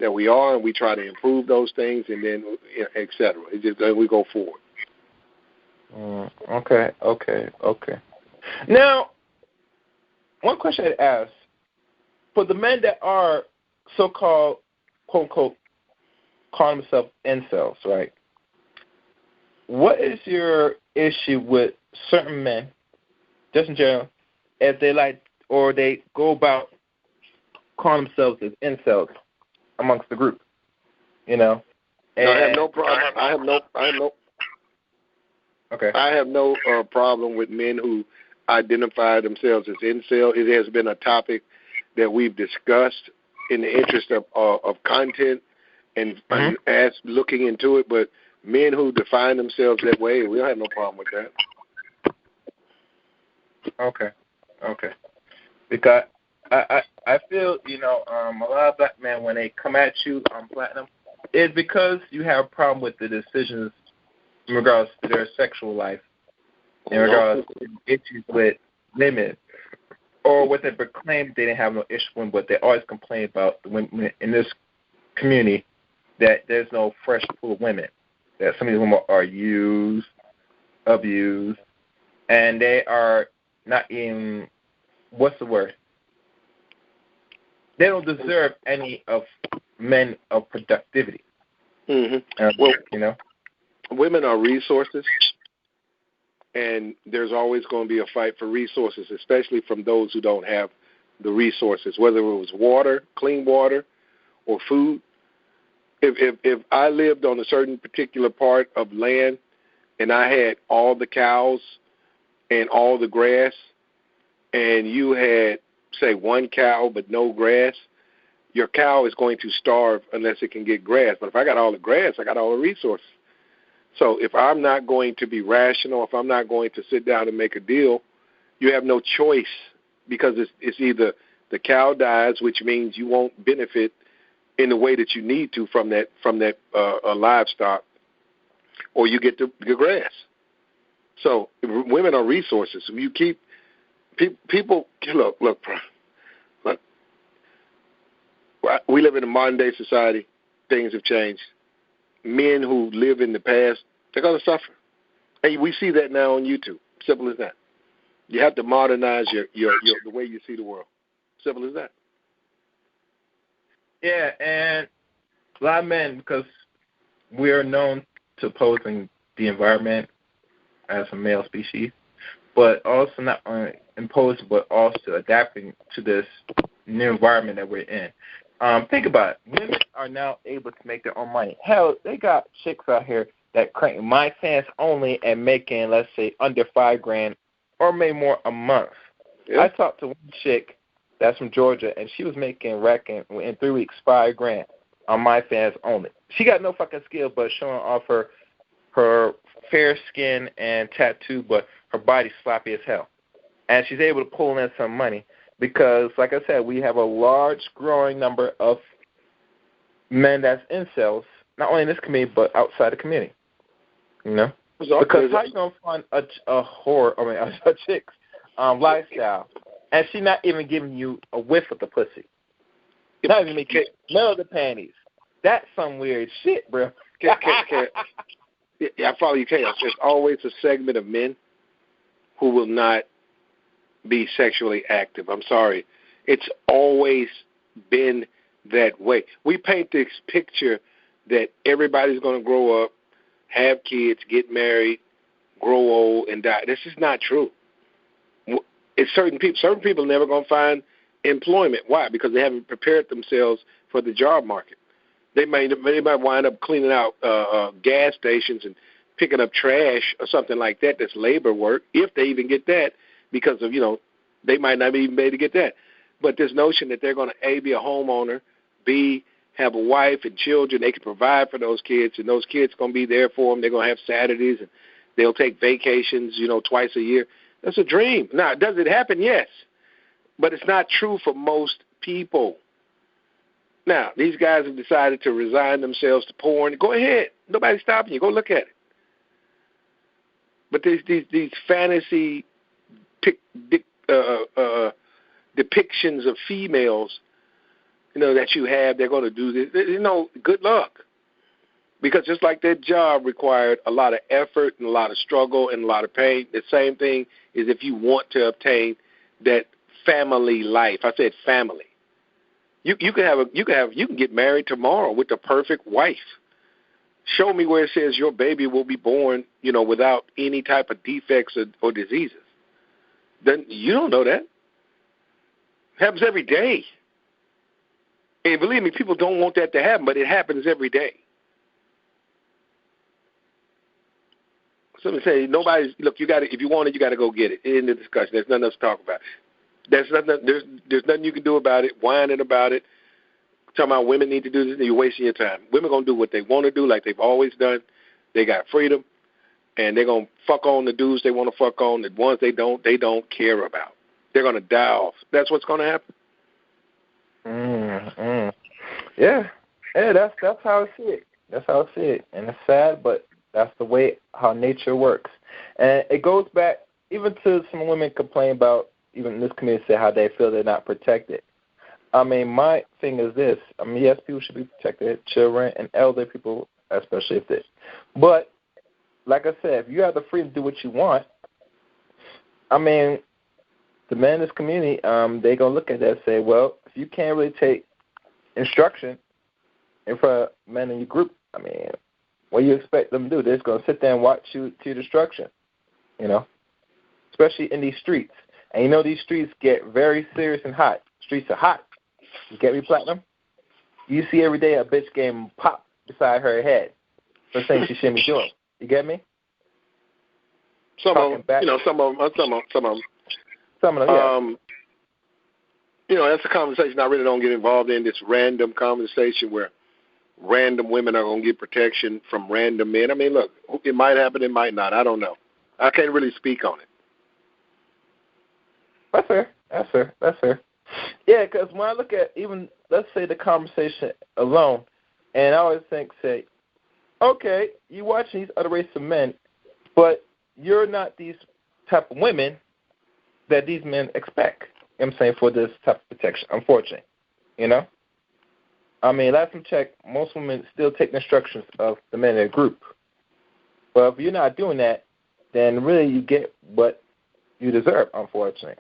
that we are, and we try to improve those things, and then et cetera. We go forward. Okay. Now, one question I'd ask, for the men that are so-called, quote-unquote, calling themselves incels, right? What is your issue with certain men, just in general, if they like, or they go about calling themselves as incels amongst the group, And I have no problem. I have no problem with men who identify themselves as incel. It has been a topic that we've discussed in the interest of content and as looking into it. But men who define themselves that way, we don't have no problem with that. Okay. Because I feel, a lot of black men, when they come at you on Platinum, it's because you have a problem with the decisions in regards to their sexual life, in regards to issues with women, or what they proclaim they didn't have no issue with, but they always complain about the women in this community, that there's no fresh pool of women, that some of these women are used, abused, and they are not even, what's the word? They don't deserve any of men of productivity. Women are resources, and there's always going to be a fight for resources, especially from those who don't have the resources, whether it was water, clean water, or food. If I lived on a certain particular part of land and I had all the cows and all the grass, and you had say, one cow but no grass, your cow is going to starve unless it can get grass. But if I got all the grass, I got all the resources. So if I'm not going to be rational, if I'm not going to sit down and make a deal, you have no choice, because it's either the cow dies, which means you won't benefit in the way that you need to from that livestock, or you get the grass. So women are resources. You keep people look. We live in a modern day society. Things have changed. Men who live in the past, they're going to suffer. And we see that now on YouTube. Simple as that. You have to modernize your the way you see the world. Simple as that. Yeah, and a lot of men, because we are known to opposing the environment as a male species, but also not only imposing, but also adapting to this new environment that we're in. Think about it. Women are now able to make their own money. Hell, they got chicks out here that cranking my fans only and making, let's say, under $5,000 or maybe more a month. Yeah. I talked to one chick that's from Georgia, and she was making in 3 weeks $5,000 on my fans only. She got no fucking skill, but showing off her fair skin and tattoo, but her body's sloppy as hell. And she's able to pull in some money. Because, like I said, we have a large growing number of men that's incels, not only in this community, but outside the community. You know? Because how you going to find a chick's lifestyle, and she not even giving you a whiff of the pussy? Not even making smell of the panties. That's some weird shit, bro. Yeah, I follow you, Chaos. There's always a segment of men who will not be sexually active. I'm sorry. It's always been that way. We paint this picture that everybody's going to grow up, have kids, get married, grow old, and die. This is not true. It's certain people are never going to find employment. Why? Because they haven't prepared themselves for the job market. They might wind up cleaning out gas stations and picking up trash or something like that. That's labor work, if they even get that. Because of, they might not even be able to get that. But this notion that they're going to, A, be a homeowner, B, have a wife and children, they can provide for those kids, and those kids are going to be there for them. They're going to have Saturdays, and they'll take vacations, twice a year. That's a dream. Now, does it happen? Yes. But it's not true for most people. Now, these guys have decided to resign themselves to porn. Go ahead. Nobody's stopping you. Go look at it. But these fantasy depictions of females, that you have, they're going to do this. Good luck. Because just like that job required a lot of effort and a lot of struggle and a lot of pain, the same thing is if you want to obtain that family life. I said family. You can get married tomorrow with the perfect wife. Show me where it says your baby will be born, without any type of defects or diseases. Then you don't know that. It happens every day. And believe me, people don't want that to happen, but it happens every day. Somebody say look, if you want it, you got to go get it. In the discussion, there's nothing else to talk about. There's nothing you can do about it, whining about it, talking about women need to do this, and you're wasting your time. Women going to do what they want to do like they've always done. They got freedom, and they're going to fuck on the dudes they want to fuck on. The ones they don't care about. They're going to die off. That's what's going to happen. Yeah, that's how I see it. That's how I see it. And it's sad, but that's the way how nature works. And it goes back even to some women complain about, even in this community, say how they feel they're not protected. I mean, my thing is this. I mean, yes, people should be protected, children and elder people, especially if they. But, like I said, if you have the freedom to do what you want, I mean, the men in this community, they're going to look at that and say, well, if you can't really take instruction in front of men in your group, I mean, what do you expect them to do? They're just going to sit there and watch you to your destruction, especially in these streets. And these streets get very serious and hot. Streets are hot. You get me, Platinum? You see every day a bitch getting popped beside her head for saying she shouldn't be doing. You get me? Some of them, yeah. that's a conversation I really don't get involved in, this random conversation where random women are going to get protection from random men. I mean, look, it might happen, it might not. I don't know. I can't really speak on it. That's fair. Yeah, because when I look at even, let's say, the conversation alone, and I always say, okay, you watching these other race of men, but you're not these type of women that these men expect, you know what I'm saying, for this type of protection, unfortunately, I mean, last time check, most women still take instructions of the men in their group. But if you're not doing that, then really you get what you deserve, unfortunately,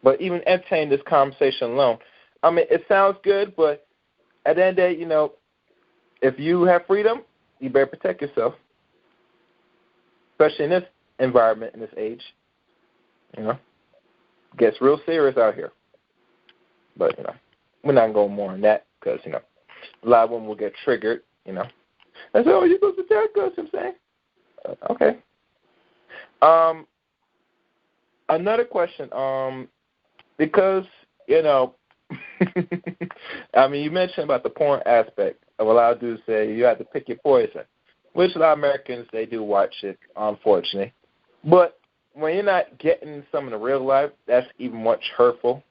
But even entertaining this conversation alone, I mean, it sounds good, but at the end of the day, if you have freedom, you better protect yourself, especially in this environment, in this age. It gets real serious out here. But, we're not going more on that because, a lot of women will get triggered, And say, oh, you're supposed to protect us, I'm saying. Okay. Another question, because, I mean, you mentioned about the porn aspect of a lot of dudes say you have to pick your poison, which a lot of Americans, they do watch it, unfortunately. But when you're not getting some in the real life, that's even much hurtful,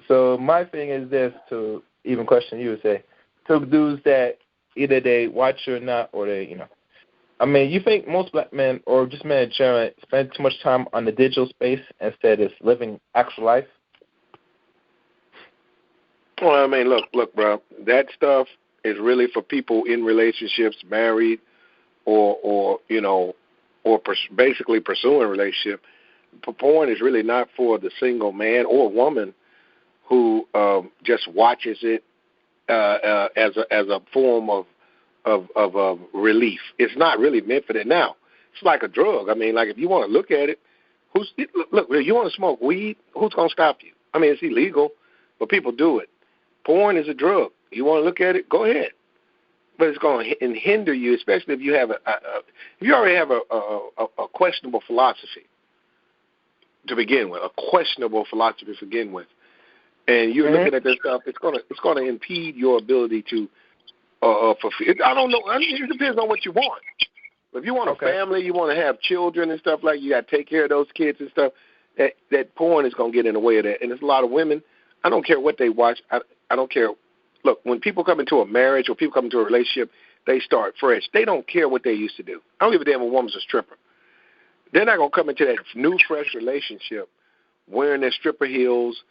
So my thing is this, to even question you, say, to dudes that either they watch it or not, or they, I mean, you think most black men, or just men in general, spend too much time on the digital space instead of living actual life? Well, I mean, look, bro, that stuff is really for people in relationships, married, or basically pursuing a relationship. Porn is really not for the single man or woman who just watches it as a form of relief. It's not really meant for that. Now, it's like a drug. I mean, like if you want to look at it, look, you want to smoke weed, who's going to stop you? I mean, it's illegal, but people do it. Porn is a drug. You want to look at it, go ahead. But it's going to hinder you, especially if you have if you already have a questionable philosophy to begin with, and you're looking at this stuff, it's going to impede your ability to fulfill. I don't know. I mean, it depends on what you want. If you want a family, you want to have children and stuff like, you got to take care of those kids and stuff. That porn is going to get in the way of that. And there's a lot of women. I don't care what they watch. I don't care. Look, when people come into a marriage or people come into a relationship, they start fresh. They don't care what they used to do. I don't give a damn if a woman's a stripper. They're not going to come into that new, fresh relationship wearing their stripper heels,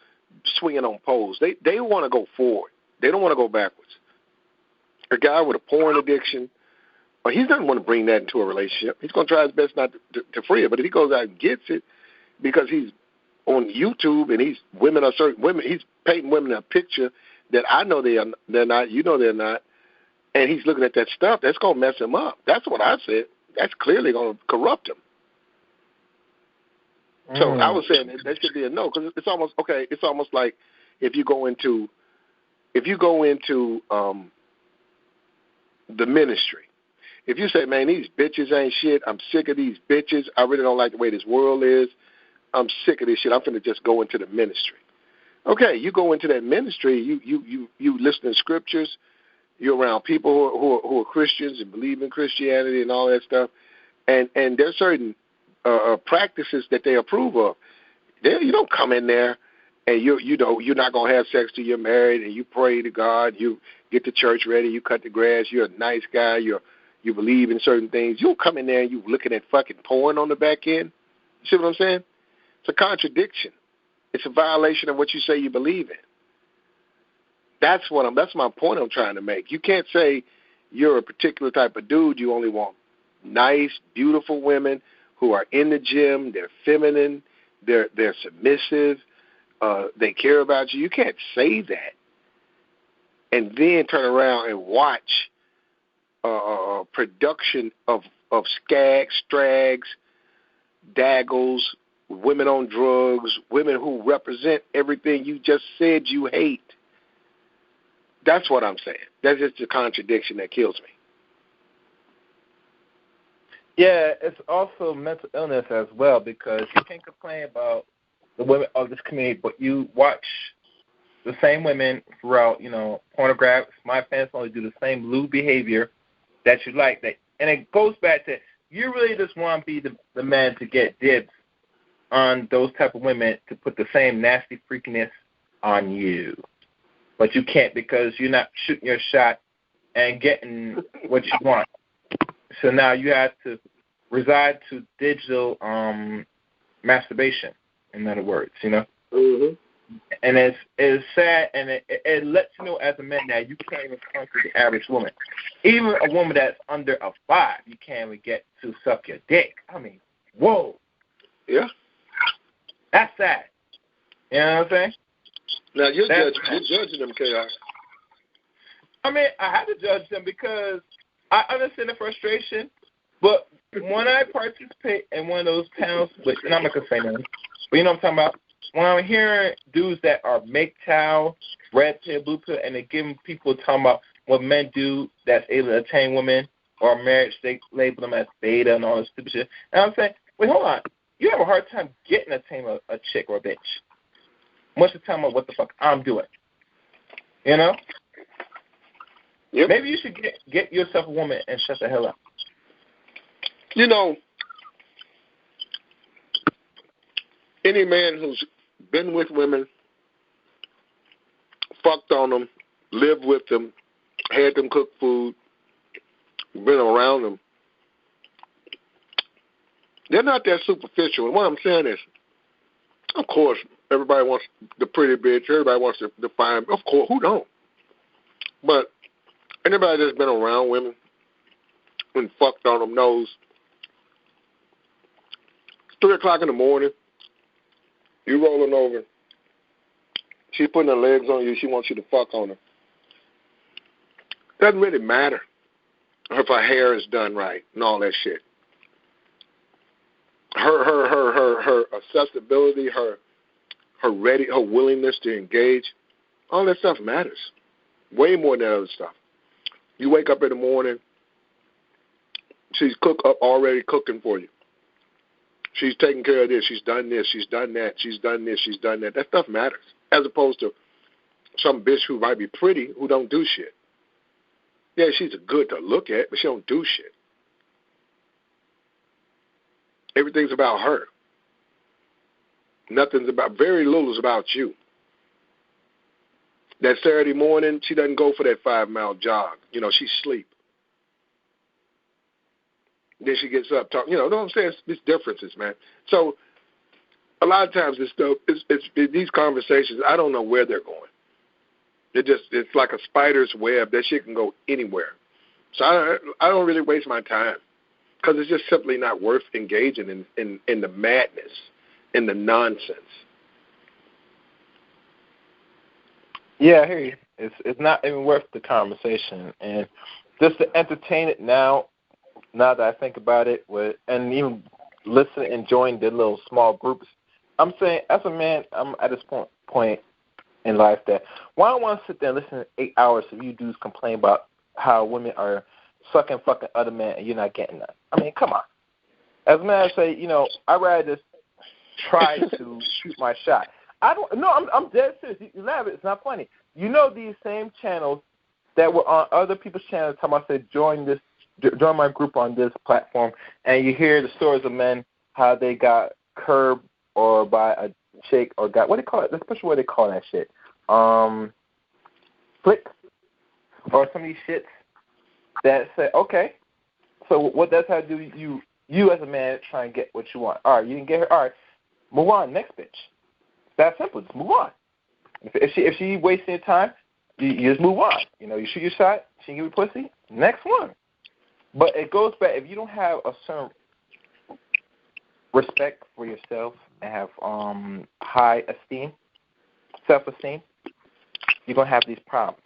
swinging on poles. They want to go forward. They don't want to go backwards. A guy with a porn addiction, he doesn't want to bring that into a relationship. He's going to try his best not to free it. But if he goes out and gets it because he's on YouTube and he's painting women a picture that I know they're not, they're not, and he's looking at that stuff, that's going to mess him up. That's what I said. That's clearly going to corrupt him. So I was saying that should be a no, because it's almost like if you go into the ministry. If you say, man, these bitches ain't shit, I'm sick of these bitches, I really don't like the way this world is, I'm sick of this shit, I'm finna just go into the ministry. Okay, you go into that ministry, you listen to scriptures, you're around people who are Christians and believe in Christianity and all that stuff, and there's certain practices that they approve of. You don't come in there and you're not gonna have sex till you're married, and you pray to God, you get the church ready, you cut the grass, you're a nice guy, you believe in certain things. You don't come in there and you looking at fucking porn on the back end. You see what I'm saying? It's a contradiction. It's a violation of what you say you believe in. That's my point I'm trying to make. You can't say you're a particular type of dude. You only want nice, beautiful women who are in the gym. They're feminine. They're submissive. They care about you. You can't say that and then turn around and watch production of skags, strags, daggles, women on drugs, women who represent everything you just said you hate. That's what I'm saying. That's just a contradiction that kills me. Yeah, it's also mental illness as well, because you can't complain about the women of this community, but you watch the same women throughout, pornographs. My fans only do the same lewd behavior that you like. And it goes back to you really just want to be the man to get dibs on those type of women to put the same nasty freakiness on you. But you can't because you're not shooting your shot and getting what you want. So now you have to reside to digital masturbation, in other words, Mm-hmm. And it's sad, and it lets you know as a man that you can't even conquer the average woman. Even a woman that's under a 5, you can't even get to suck your dick. I mean, whoa. Yeah. That's sad. You know what I'm saying? Now, you're judging them, Chaos. I mean, I have to judge them because I understand the frustration, but when I participate in one of those panels, and I'm not going to say nothing, but you know what I'm talking about? When I'm hearing dudes that are MGTOW, red pill, blue pill, and they're giving people talking about what men do that's able to attain women or marriage, they label them as beta and all this stupid shit. And I'm saying, wait, hold on. You have a hard time getting to tame a chick or a bitch. Much of the time about what the fuck I'm doing. You know? Yep. Maybe you should get yourself a woman and shut the hell up. Any man who's been with women, fucked on them, lived with them, had them cook food, been around them, they're not that superficial. And what I'm saying is, of course, everybody wants the pretty bitch. Everybody wants the fine. Of course, who don't? But anybody that's been around women and fucked on them knows it's 3 o'clock in the morning. You rolling over. She's putting her legs on you. She wants you to fuck on her. Doesn't really matter if her hair is done right and all that shit. Her accessibility, her willingness to engage, all that stuff matters. Way more than that other stuff. You wake up in the morning, she's already cooking for you. She's taking care of this. She's done this. She's done that. She's done this. She's done that. That stuff matters. As opposed to some bitch who might be pretty who don't do shit. Yeah, she's good to look at, but she don't do shit. Everything's about her. Very little is about you. That Saturday morning, she doesn't go for that 5-mile jog. She sleep. Then she gets up, talk. You know what I'm saying? It's differences, man. So a lot of times this stuff, it's these conversations, I don't know where they're going. It's like a spider's web. That shit can go anywhere. So I don't really waste my time because it's just simply not worth engaging in the madness, in the nonsense. Yeah, I hear you. It's not even worth the conversation. And just to entertain it now that I think about it, and even listen and join the little small groups, I'm saying, as a man, I'm at this point in life that why don't I want to sit there and listen to 8 hours of you dudes complain about how women are sucking fucking other men and you're not getting that. I mean, come on. As a man, I say, I'd rather just try to shoot my shot. I'm dead serious. You laugh, it's not funny. These same channels that were on other people's channels talking about, say, join my group on this platform, and you hear the stories of men, how they got curbed or by a chick or got, what do they call it? That's especially what they call that shit. Flick or some of these shits that say, okay, so what that's how do you as a man try and get what you want. All right, you didn't get her. All right, move on, next bitch. That's simple. Just move on. If she wasting your time, you just move on. You shoot your shot. She give you pussy. Next one. But it goes back. If you don't have a certain respect for yourself and have high esteem, self-esteem, you're gonna have these problems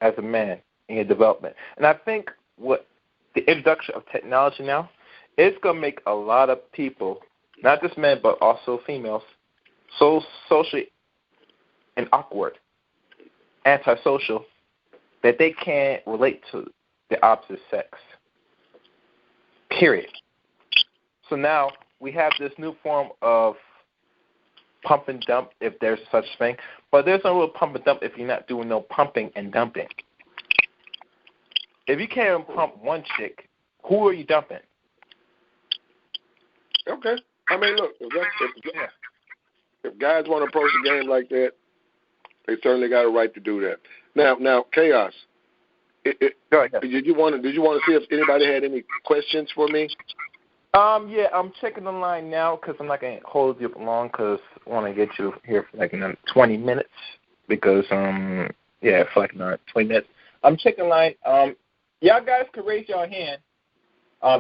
as a man in your development. And I think what the introduction of technology now, it's gonna make a lot of people, not just men but also females, so socially and awkward, antisocial, that they can't relate to the opposite sex. Period. So now we have this new form of pump and dump if there's such thing. But there's no real pump and dump if you're not doing no pumping and dumping. If you can't pump one chick, who are you dumping? Okay. I mean, look, if guys want to approach the game like that, they certainly got a right to do that. Now, Chaos. Go ahead. Did you want to see if anybody had any questions for me? Yeah, I'm checking the line now because I'm not going to hold you up long because I want to get you here for like another 20 minutes because, for like another 20 minutes. I'm checking the line. Y'all guys can raise your hand.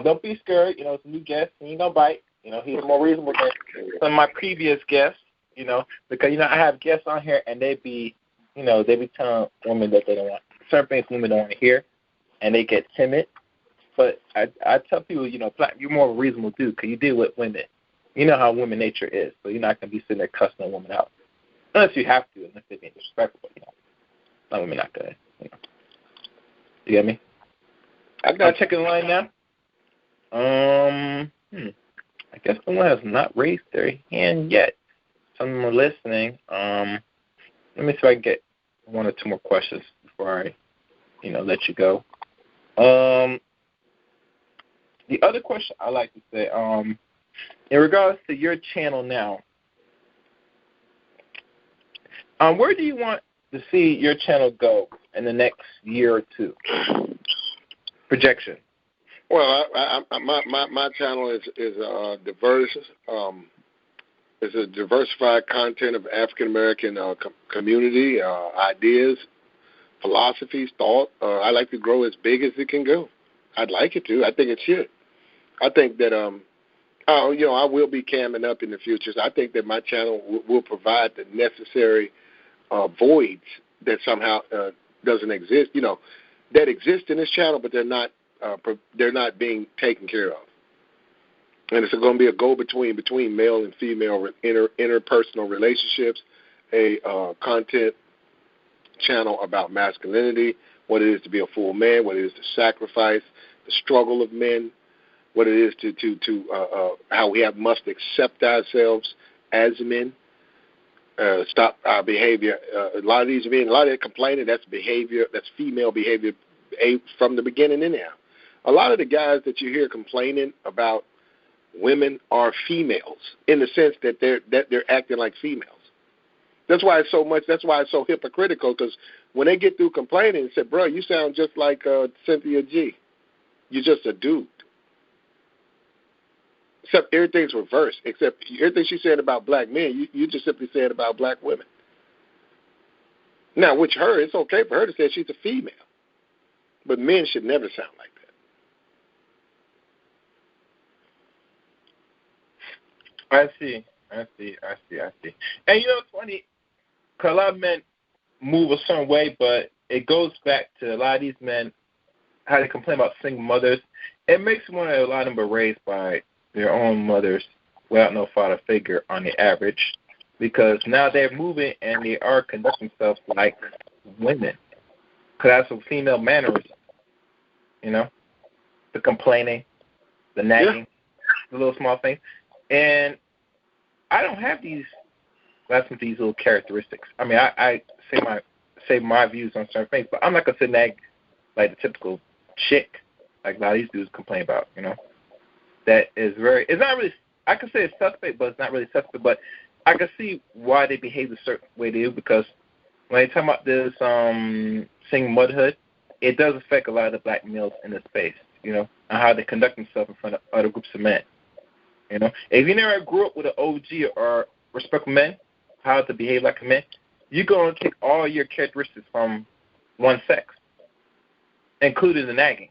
Don't be scared. You know, it's a new guest. He ain't going to bite. You know, he's more reasonable than some of my previous guests, you know, because, you know, I have guests on here and they be telling women that they don't want, certain things women don't want to hear, and they get timid. But I tell people, you know, you're more of a reasonable dude because you deal with women. You know how women nature is, so you're not going to be sitting there cussing a woman out. Unless you have to, unless they're being disrespectful, you know. Some women not going to, you know. You get me? I'm checking the line now. I guess someone has not raised their hand yet. Some of them are listening. Let me see if I can get one or two more questions before I, you know, let you go. The other question I like to say, in regards to your channel now, where do you want to see your channel go in the next year or two? Projection. Well, my channel is diverse. It's a diversified content of African American community, ideas, philosophies, thought. I like to grow as big as it can go. I'd like it to. I think it should. I think that I will be camming up in the future. So I think that my channel will provide the necessary voids that somehow doesn't exist. You know, that exist in this channel, but they're not being taken care of. And it's going to be a go-between between male and female interpersonal relationships, a content channel about masculinity, what it is to be a full man, what it is to sacrifice, the struggle of men, what it is to how we must accept ourselves as men, stop our behavior. A lot of that complaining, that's behavior, that's female behavior from the beginning in there. A lot of the guys that you hear complaining about women are females in the sense that they're acting like females. That's why it's so hypocritical, because when they get through complaining and say, bro, you sound just like Cynthia G. You're just a dude. Except everything's reversed. Except everything she said about black men, you just simply said about black women. Now, which it's okay for her to say she's a female. But men should never sound like that. I see. And you know, it's funny, because a lot of men move a certain way, but it goes back to a lot of these men, how they complain about single mothers. It makes me wonder, a lot of them were raised by their own mothers without no father figure on the average, because now they're moving and they are conducting themselves like women. Because that's some female mannerism, you know, the complaining, the nagging, the little small things. And I don't have these little characteristics. I mean, I say my views on certain things, but I'm not going to say nag like the typical chick, like a lot of these dudes complain about, you know. That is it's not really, I could say it's suspect, but it's not really suspect, but I can see why they behave a certain way they do, because when they talk about this single motherhood, it does affect a lot of the black males in this space, you know, and how they conduct themselves in front of other groups of men. You know, if you never grew up with an OG or respectful men, how to behave like a man, you're going to take all your characteristics from one sex, including the nagging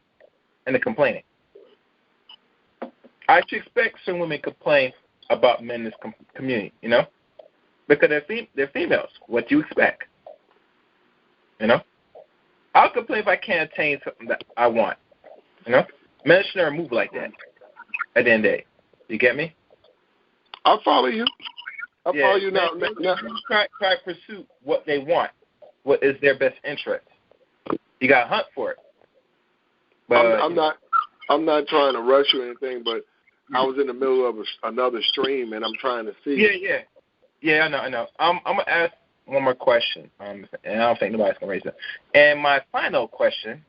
and the complaining. I should expect some women complain about men in this community, you know, because they're females. What do you expect? You know, I'll complain if I can't attain something that I want. You know, men should never move like that. At the end of the day, you get me? I'll follow you. I'll follow you now. Try to pursue what they want. What is their best interest? You got to hunt for it. But I'm not trying to rush you or anything, but I was in the middle of another stream, and I'm trying to see. Yeah. Yeah, I know. I'm gonna ask one more question, and I don't think nobody's gonna raise it. And my final question,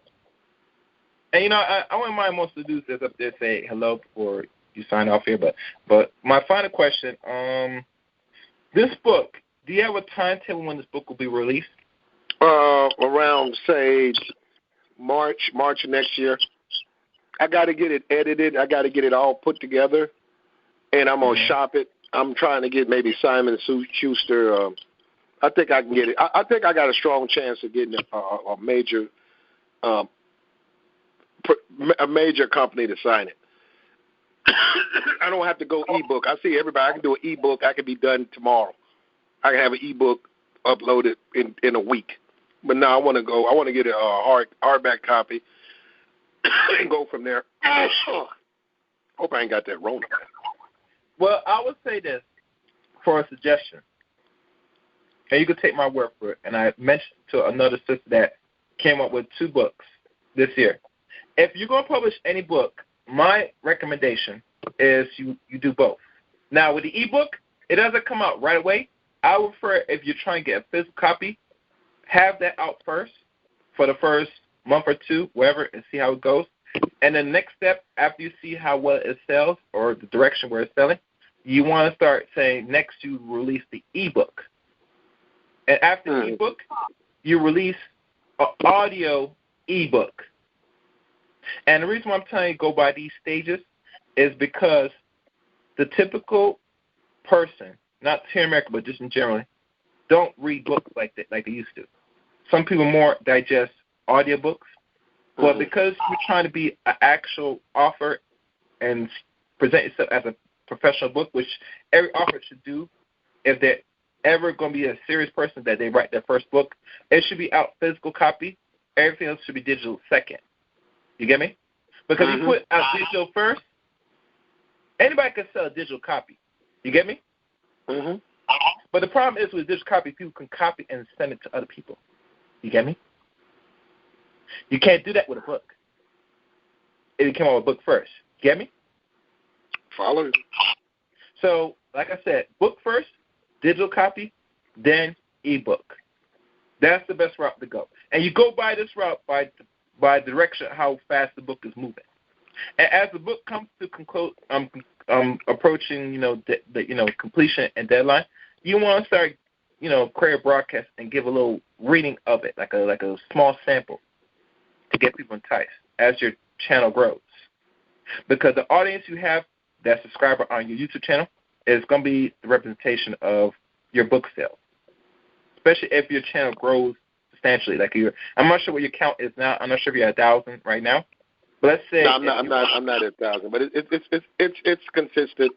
and I wouldn't mind most of the dudes that's up there say hello before you sign off here, but my final question, this book, do you have a timetable when this book will be released? Around say March of next year. I got to get it edited. I got to get it all put together, and I'm gonna shop it. I'm trying to get maybe Simon & Schuster. I think I can get it. I think I got a strong chance of getting a major company to sign it. I don't have to go ebook. I see everybody. I can do an ebook. I can be done tomorrow. I can have an ebook uploaded in a week. But now I want to get a hardback copy and go from there. Hope I ain't got that wrong. Well, I would say this for a suggestion, and you could take my word for it. And I mentioned to another sister that came up with 2 books this year. If you're going to publish any book, my recommendation is you do both. Now, with the ebook, it doesn't come out right away. I would prefer, if you're trying to get a physical copy, have that out first for the first month or 2, wherever, and see how it goes. And the next step, after you see how well it sells or the direction where it's selling, you want to start saying next you release the ebook. And after the ebook, you release an audio ebook. And the reason why I'm telling you to go by these stages is because the typical person, not here in America, but just in general, don't read books like they used to. Some people more digest audiobooks. But because you're trying to be an actual author and present yourself as a professional book, which every author should do if they're ever going to be a serious person that they write their first book, it should be out physical copy. Everything else should be digital second. You get me? Because you put out digital first, anybody can sell a digital copy. You get me? But the problem is with digital copy, people can copy and send it to other people. You get me? You can't do that with a book. It came out with a book first. You get me? Follow. So, like I said, book first, digital copy, then ebook. That's the best route to go. And you go by this route by direction of how fast the book is moving. And as the book comes to approaching, the completion and deadline, you want to start, create a broadcast and give a little reading of it, like a small sample, to get people enticed as your channel grows. Because the audience you have, that subscriber on your YouTube channel, is going to be the representation of your book sales, especially if your channel grows substantially. I'm not sure what your count is now. I'm not sure if you're at 1,000 right now. But let's say I'm not at 1,000, but it's consistent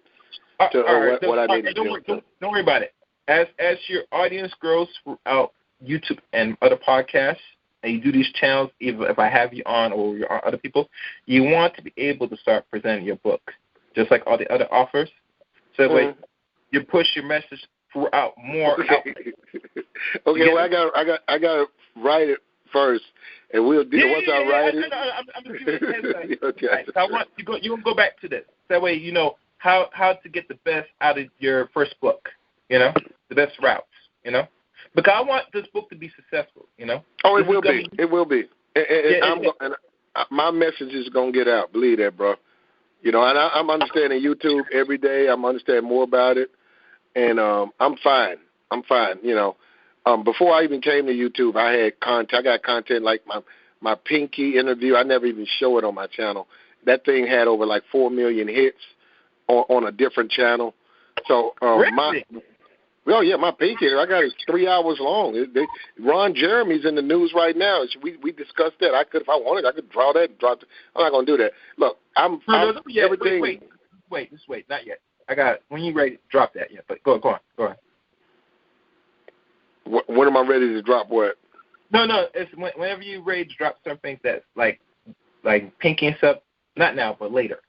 to what I need to do. Don't worry about it. As your audience grows throughout YouTube and other podcasts, and you do these channels, even if I have you on or you're on other people, you want to be able to start presenting your book, just like all the other offers. So that way you push your message throughout more outlets. Okay, well, I got to write it first, and we'll do once I write it. I'm just giving a heads up. Okay. Right, so I want you can go back to this. That way you know how to get the best out of your first book. The best routes. Because I want this book to be successful, Oh, it will be. It will be. And my message is going to get out. Believe that, bro. And I'm understanding YouTube every day. I'm understanding more about it. And I'm fine. Before I even came to YouTube, I had content. I got content like my Pinky interview. I never even show it on my channel. That thing had over 4 million hits on a different channel. So really? My Pinky, I got it 3 hours long. Ron Jeremy's in the news right now. We discussed that. I could, if I wanted, I could draw that and drop it. I'm not going to do that. Look, everything. Wait, not yet. I got it. When you ready to drop that, yeah. But go on. When am I ready to drop what? No. It's whenever you're ready to drop some things that's like Pinky and stuff. Not now, but later.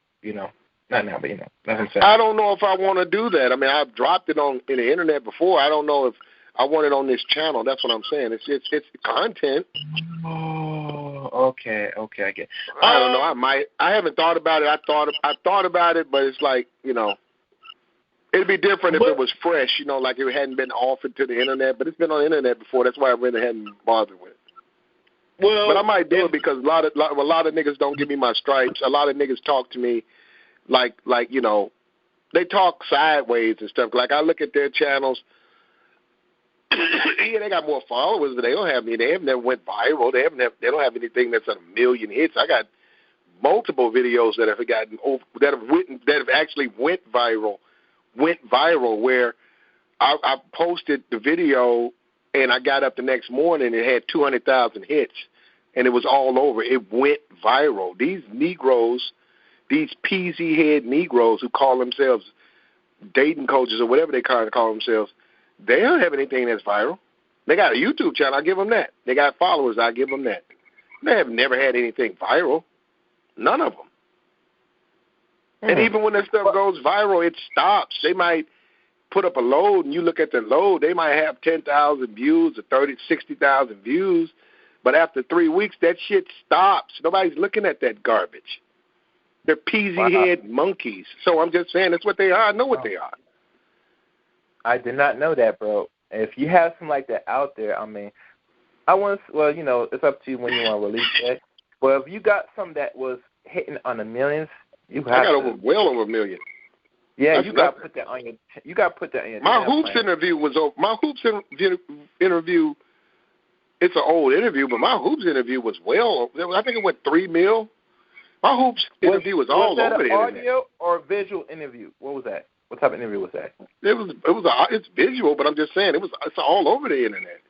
Not now, but that's what I'm saying. I don't know if I want to do that. I mean, I've dropped it in the internet before. I don't know if I want it on this channel. That's what I'm saying. It's content. Oh, okay, I get it. I don't know. I haven't thought about it. I thought about it, but it's It'd be different if it was fresh, like it hadn't been offered to the internet, but it's been on the internet before. That's why I really hadn't bothered with it. Well, but I might do it because a lot of niggas don't give me my stripes. A lot of niggas talk to me like they talk sideways and stuff. Like I look at their channels. Yeah, they got more followers, but they don't have any. They have never went viral. They don't have anything that's a million hits. I got multiple videos that have actually went viral. Where I posted the video and I got up the next morning and it had 200,000 hits and it was all over. It went viral. These Negroes, these peasy head Negroes who call themselves dating coaches or whatever they call themselves, they don't have anything that's viral. They got a YouTube channel, I give them that. They got followers, I give them that. They have never had anything viral. None of them. And even when that stuff goes viral, it stops. They might put up a load, and you look at the load, they might have 10,000 views or 60,000 views, but after 3 weeks, that shit stops. Nobody's looking at that garbage. They're peasy-head monkeys. So I'm just saying that's what they are. I know what they are. I did not know that, bro. If you have something like that out there, I mean, it's up to you when you want to release that. But if you got something that was hitting on the millions, I got well over a million. Yeah, you got to put that on your. You got to put that on your. My hoops interview was over. My hoops interview. It's an old interview, but my hoops interview was I think it went 3 mil. My hoops interview was all over the internet. Was that an audio or visual interview? What was that? What type of interview was that? It's visual, but I'm just saying it's all over the internet.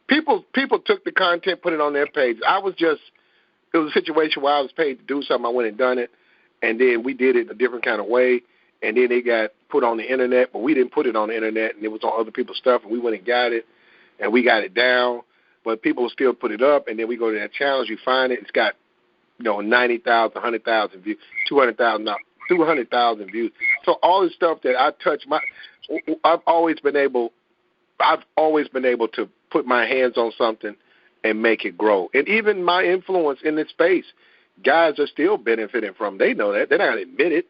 People took the content, put it on their page. It was a situation where I was paid to do something. I went and done it, and then we did it a different kind of way, and then it got put on the internet, but we didn't put it on the internet, and it was on other people's stuff, and we went and got it, and we got it down, but people will still put it up, and then we go to that challenge, you find it, it's got 90,000, 100,000 views, 200,000 views. So all this stuff that I touch, I've always been able to put my hands on something and make it grow. And even my influence in this space, guys are still benefiting from. They know that. They're not going to admit it.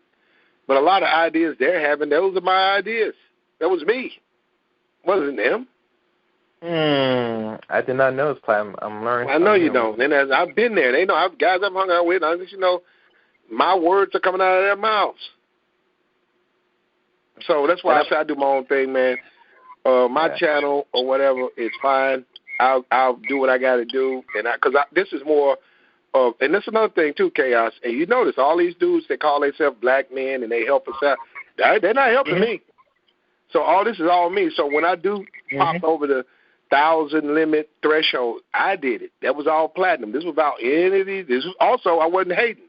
But a lot of ideas they're having, those are my ideas. That was me. Wasn't them. I did not know this plan. I'm learning. I know you don't. And as I've been there. They know. Guys I've hung out with, my words are coming out of their mouths. So that's why I say I do my own thing, man. My channel or whatever is fine. I'll do what I got to do, and this is more of, and this is another thing too, Chaos. And you notice all these dudes, they call themselves black men and they help us out. They're not helping me. So all this is all me. So when I do pop over the 1,000 limit threshold, I did it. That was all platinum. This was about any of these. This was also, I wasn't hating.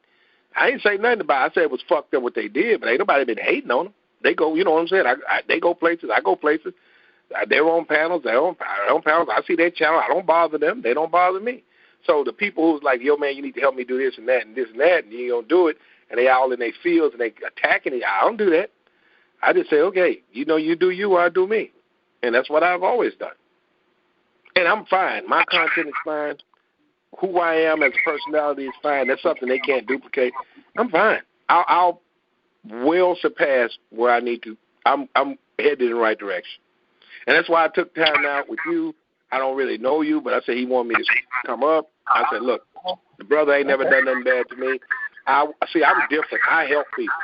I ain't say nothing about it. I said it was fucked up what they did, but ain't nobody been hating on them. They go, you know what I'm saying? They go places. I go places. They're on panels. They're on panels. I see their channel. I don't bother them. They don't bother me. So the people who's like, yo, man, you need to help me do this and that and this and that, and you don't do it, and they all in their fields and they attacking it. I don't do that. I just say, okay, you do you, I do me. And that's what I've always done. And I'm fine. My content is fine. Who I am as a personality is fine. That's something they can't duplicate. I'm fine. I'll well surpass where I need to. I'm headed in the right direction. And that's why I took time out with you. I don't really know you, but I said he wanted me to come up. I said, look, the brother ain't never done nothing bad to me. I'm different. I help people.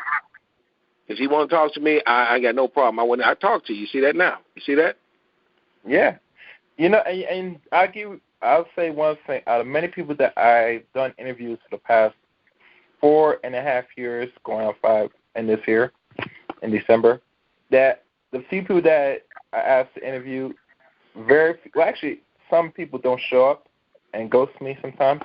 If he want to talk to me, I got no problem. I talk to you. You see that now? You see that? Yeah. And I'll say one thing. Out of many people that I've done interviews for the past 4.5 years, going on 5 in this year, in December, that the few people that I asked to interview, actually, some people don't show up and ghost me sometimes,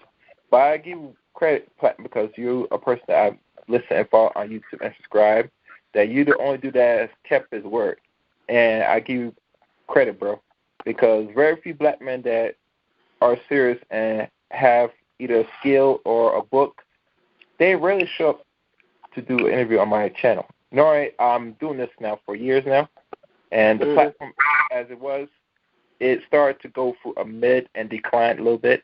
but I give you credit, because you're a person that I listen and follow on YouTube and subscribe, that you the only dude that has kept his word. And I give you credit, bro, because very few black men that are serious and have either a skill or a book, they rarely show up to do an interview on my channel. I'm doing this now for years now, and the platform as it started to go through a mid and decline a little bit,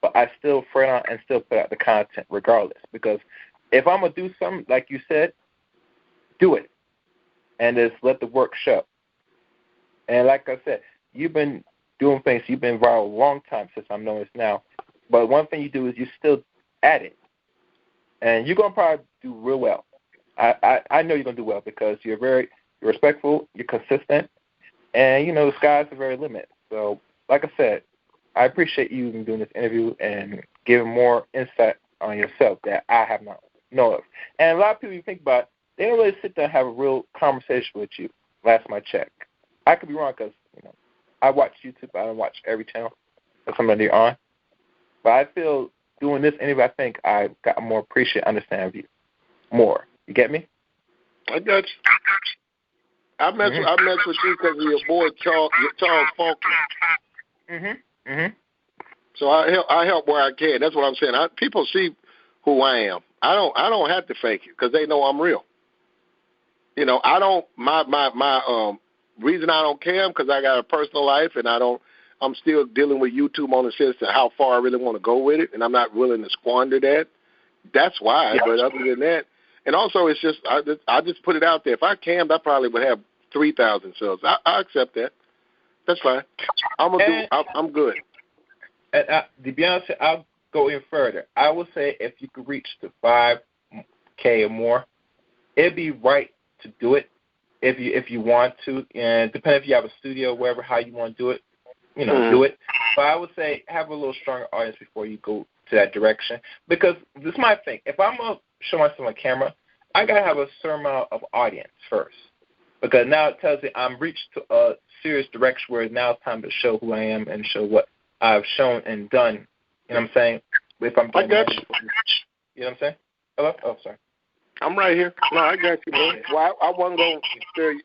but I still fret on and still put out the content regardless, because if I'm going to do something, like you said, do it. and just let the work show. And like I said, you've been doing things. You've been viral a long time since I'm knowing this now. But one thing you do is you're still at it, and you're gonna probably do real well. I know you're gonna do well because you're respectful, you're consistent, and you know the sky's the very limit. So, like I said, I appreciate you even doing this interview and giving more insight on yourself that I have not known of. And a lot of people you think about, they don't really sit there and have a real conversation with you. Last time I checked, I could be wrong because I watch YouTube, but I don't watch every channel that somebody on. But I feel doing this interview, I think I got a more understanding of you more. You get me? I got you. I mess with you because of your boy Charles Funky. So I help where I can. That's what I'm saying. People see who I am. I don't have to fake it because they know I'm real. I don't. My reason I don't care because I got a personal life and I'm still dealing with YouTube on the sense of how far I really want to go with it, and I'm not willing to squander that. That's why. Yeah. But other than that, and also it's just I just put it out there. If I cammed, I probably would have 3,000 subs. I accept that. That's fine. I'm good. And to be honest, I'll go in further. I would say if you could reach to 5K or more, it'd be right to do it if you want to. And depending if you have a studio, wherever, how you want to do it, do it. But I would say have a little stronger audience before you go to that direction. Because this is my thing. If I'm going to show myself on camera, I got to have a certain amount of audience first. Because now it tells me I'm reached to a serious direction where now it's time to show who I am and show what I've shown and done. You know what I'm saying? If I'm I got you. You know what I'm saying? Hello? Oh, sorry. I'm right here. No, I got you, man. Well, I wasn't going to steer you.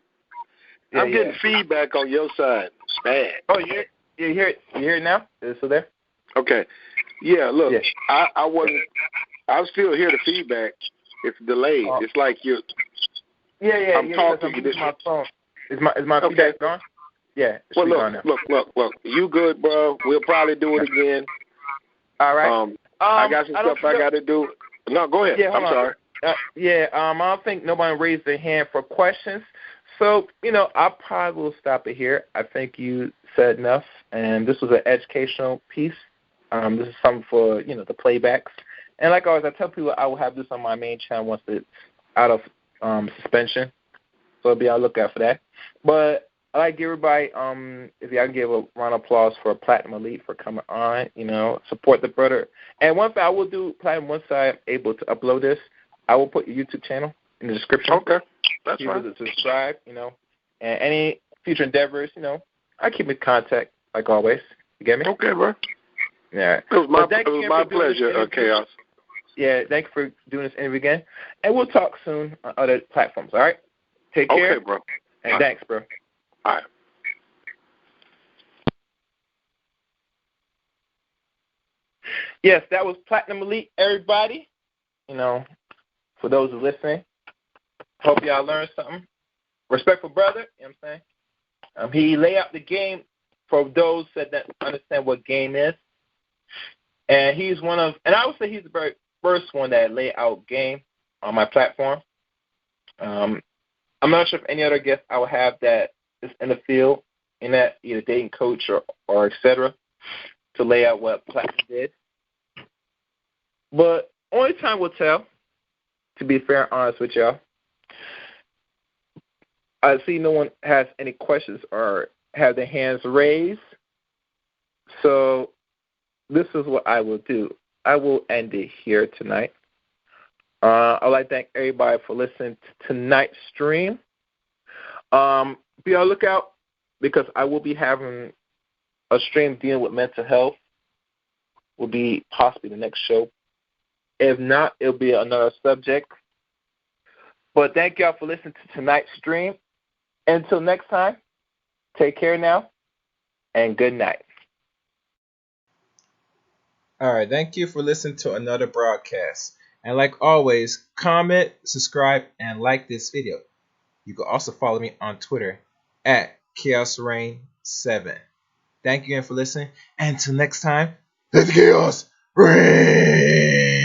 I'm getting feedback on your side. Bad. Oh, you hear it? You hear it now? Is it still there? Okay. Yeah, look, yeah. I still hear the feedback. It's delayed. It's like you. Yeah. I'm talking to you. My phone. Is my feedback gone? Yeah. Well, look. You good, bro? We'll probably do it again. All right. I got some stuff I got to do. No, go ahead. I'm sorry. I don't think nobody raised their hand for questions. So, I probably will stop it here. I think you said enough, and this was an educational piece. This is something for, the playbacks. And like always, I tell people I will have this on my main channel once it's out of suspension. So be on the lookout for that. But I'd like to give everybody, if y'all can give a round of applause for Platinum Elite for coming on, support the brother. And one thing I will do, Platinum, once I'm able to upload this, I will put your YouTube channel in the description. Okay. That's fine. To subscribe, and any future endeavors, I keep in contact, like always. You get me? Okay, bro. Yeah. It was my pleasure, Chaos. Yeah, thank you for doing this interview again. And we'll talk soon on other platforms, all right? Take care. Okay, bro. And thanks, bro. All right. Yes, that was Platinum Elite, everybody. For those who are listening, hope y'all learned something. Respectful brother, you know what I'm saying? He lay out the game for those that understand what game is. And he's I would say he's the very first one that lay out game on my platform. I'm not sure if any other guest I will have that is in the field, in that either dating coach or et cetera, to lay out what Platinum did. But only time will tell, to be fair and honest with y'all. I see no one has any questions or have their hands raised. So this is what I will do. I will end it here tonight. I'd like to thank everybody for listening to tonight's stream. Be on the lookout because I will be having a stream dealing with mental health. Will be possibly the next show. If not, it'll be another subject. But thank y'all for listening to tonight's stream. Until next time, take care now, and good night. All right, thank you for listening to another broadcast. And like always, comment, subscribe, and like this video. You can also follow me on Twitter at ChaosReign7. Thank you again for listening. And until next time, let the chaos reign.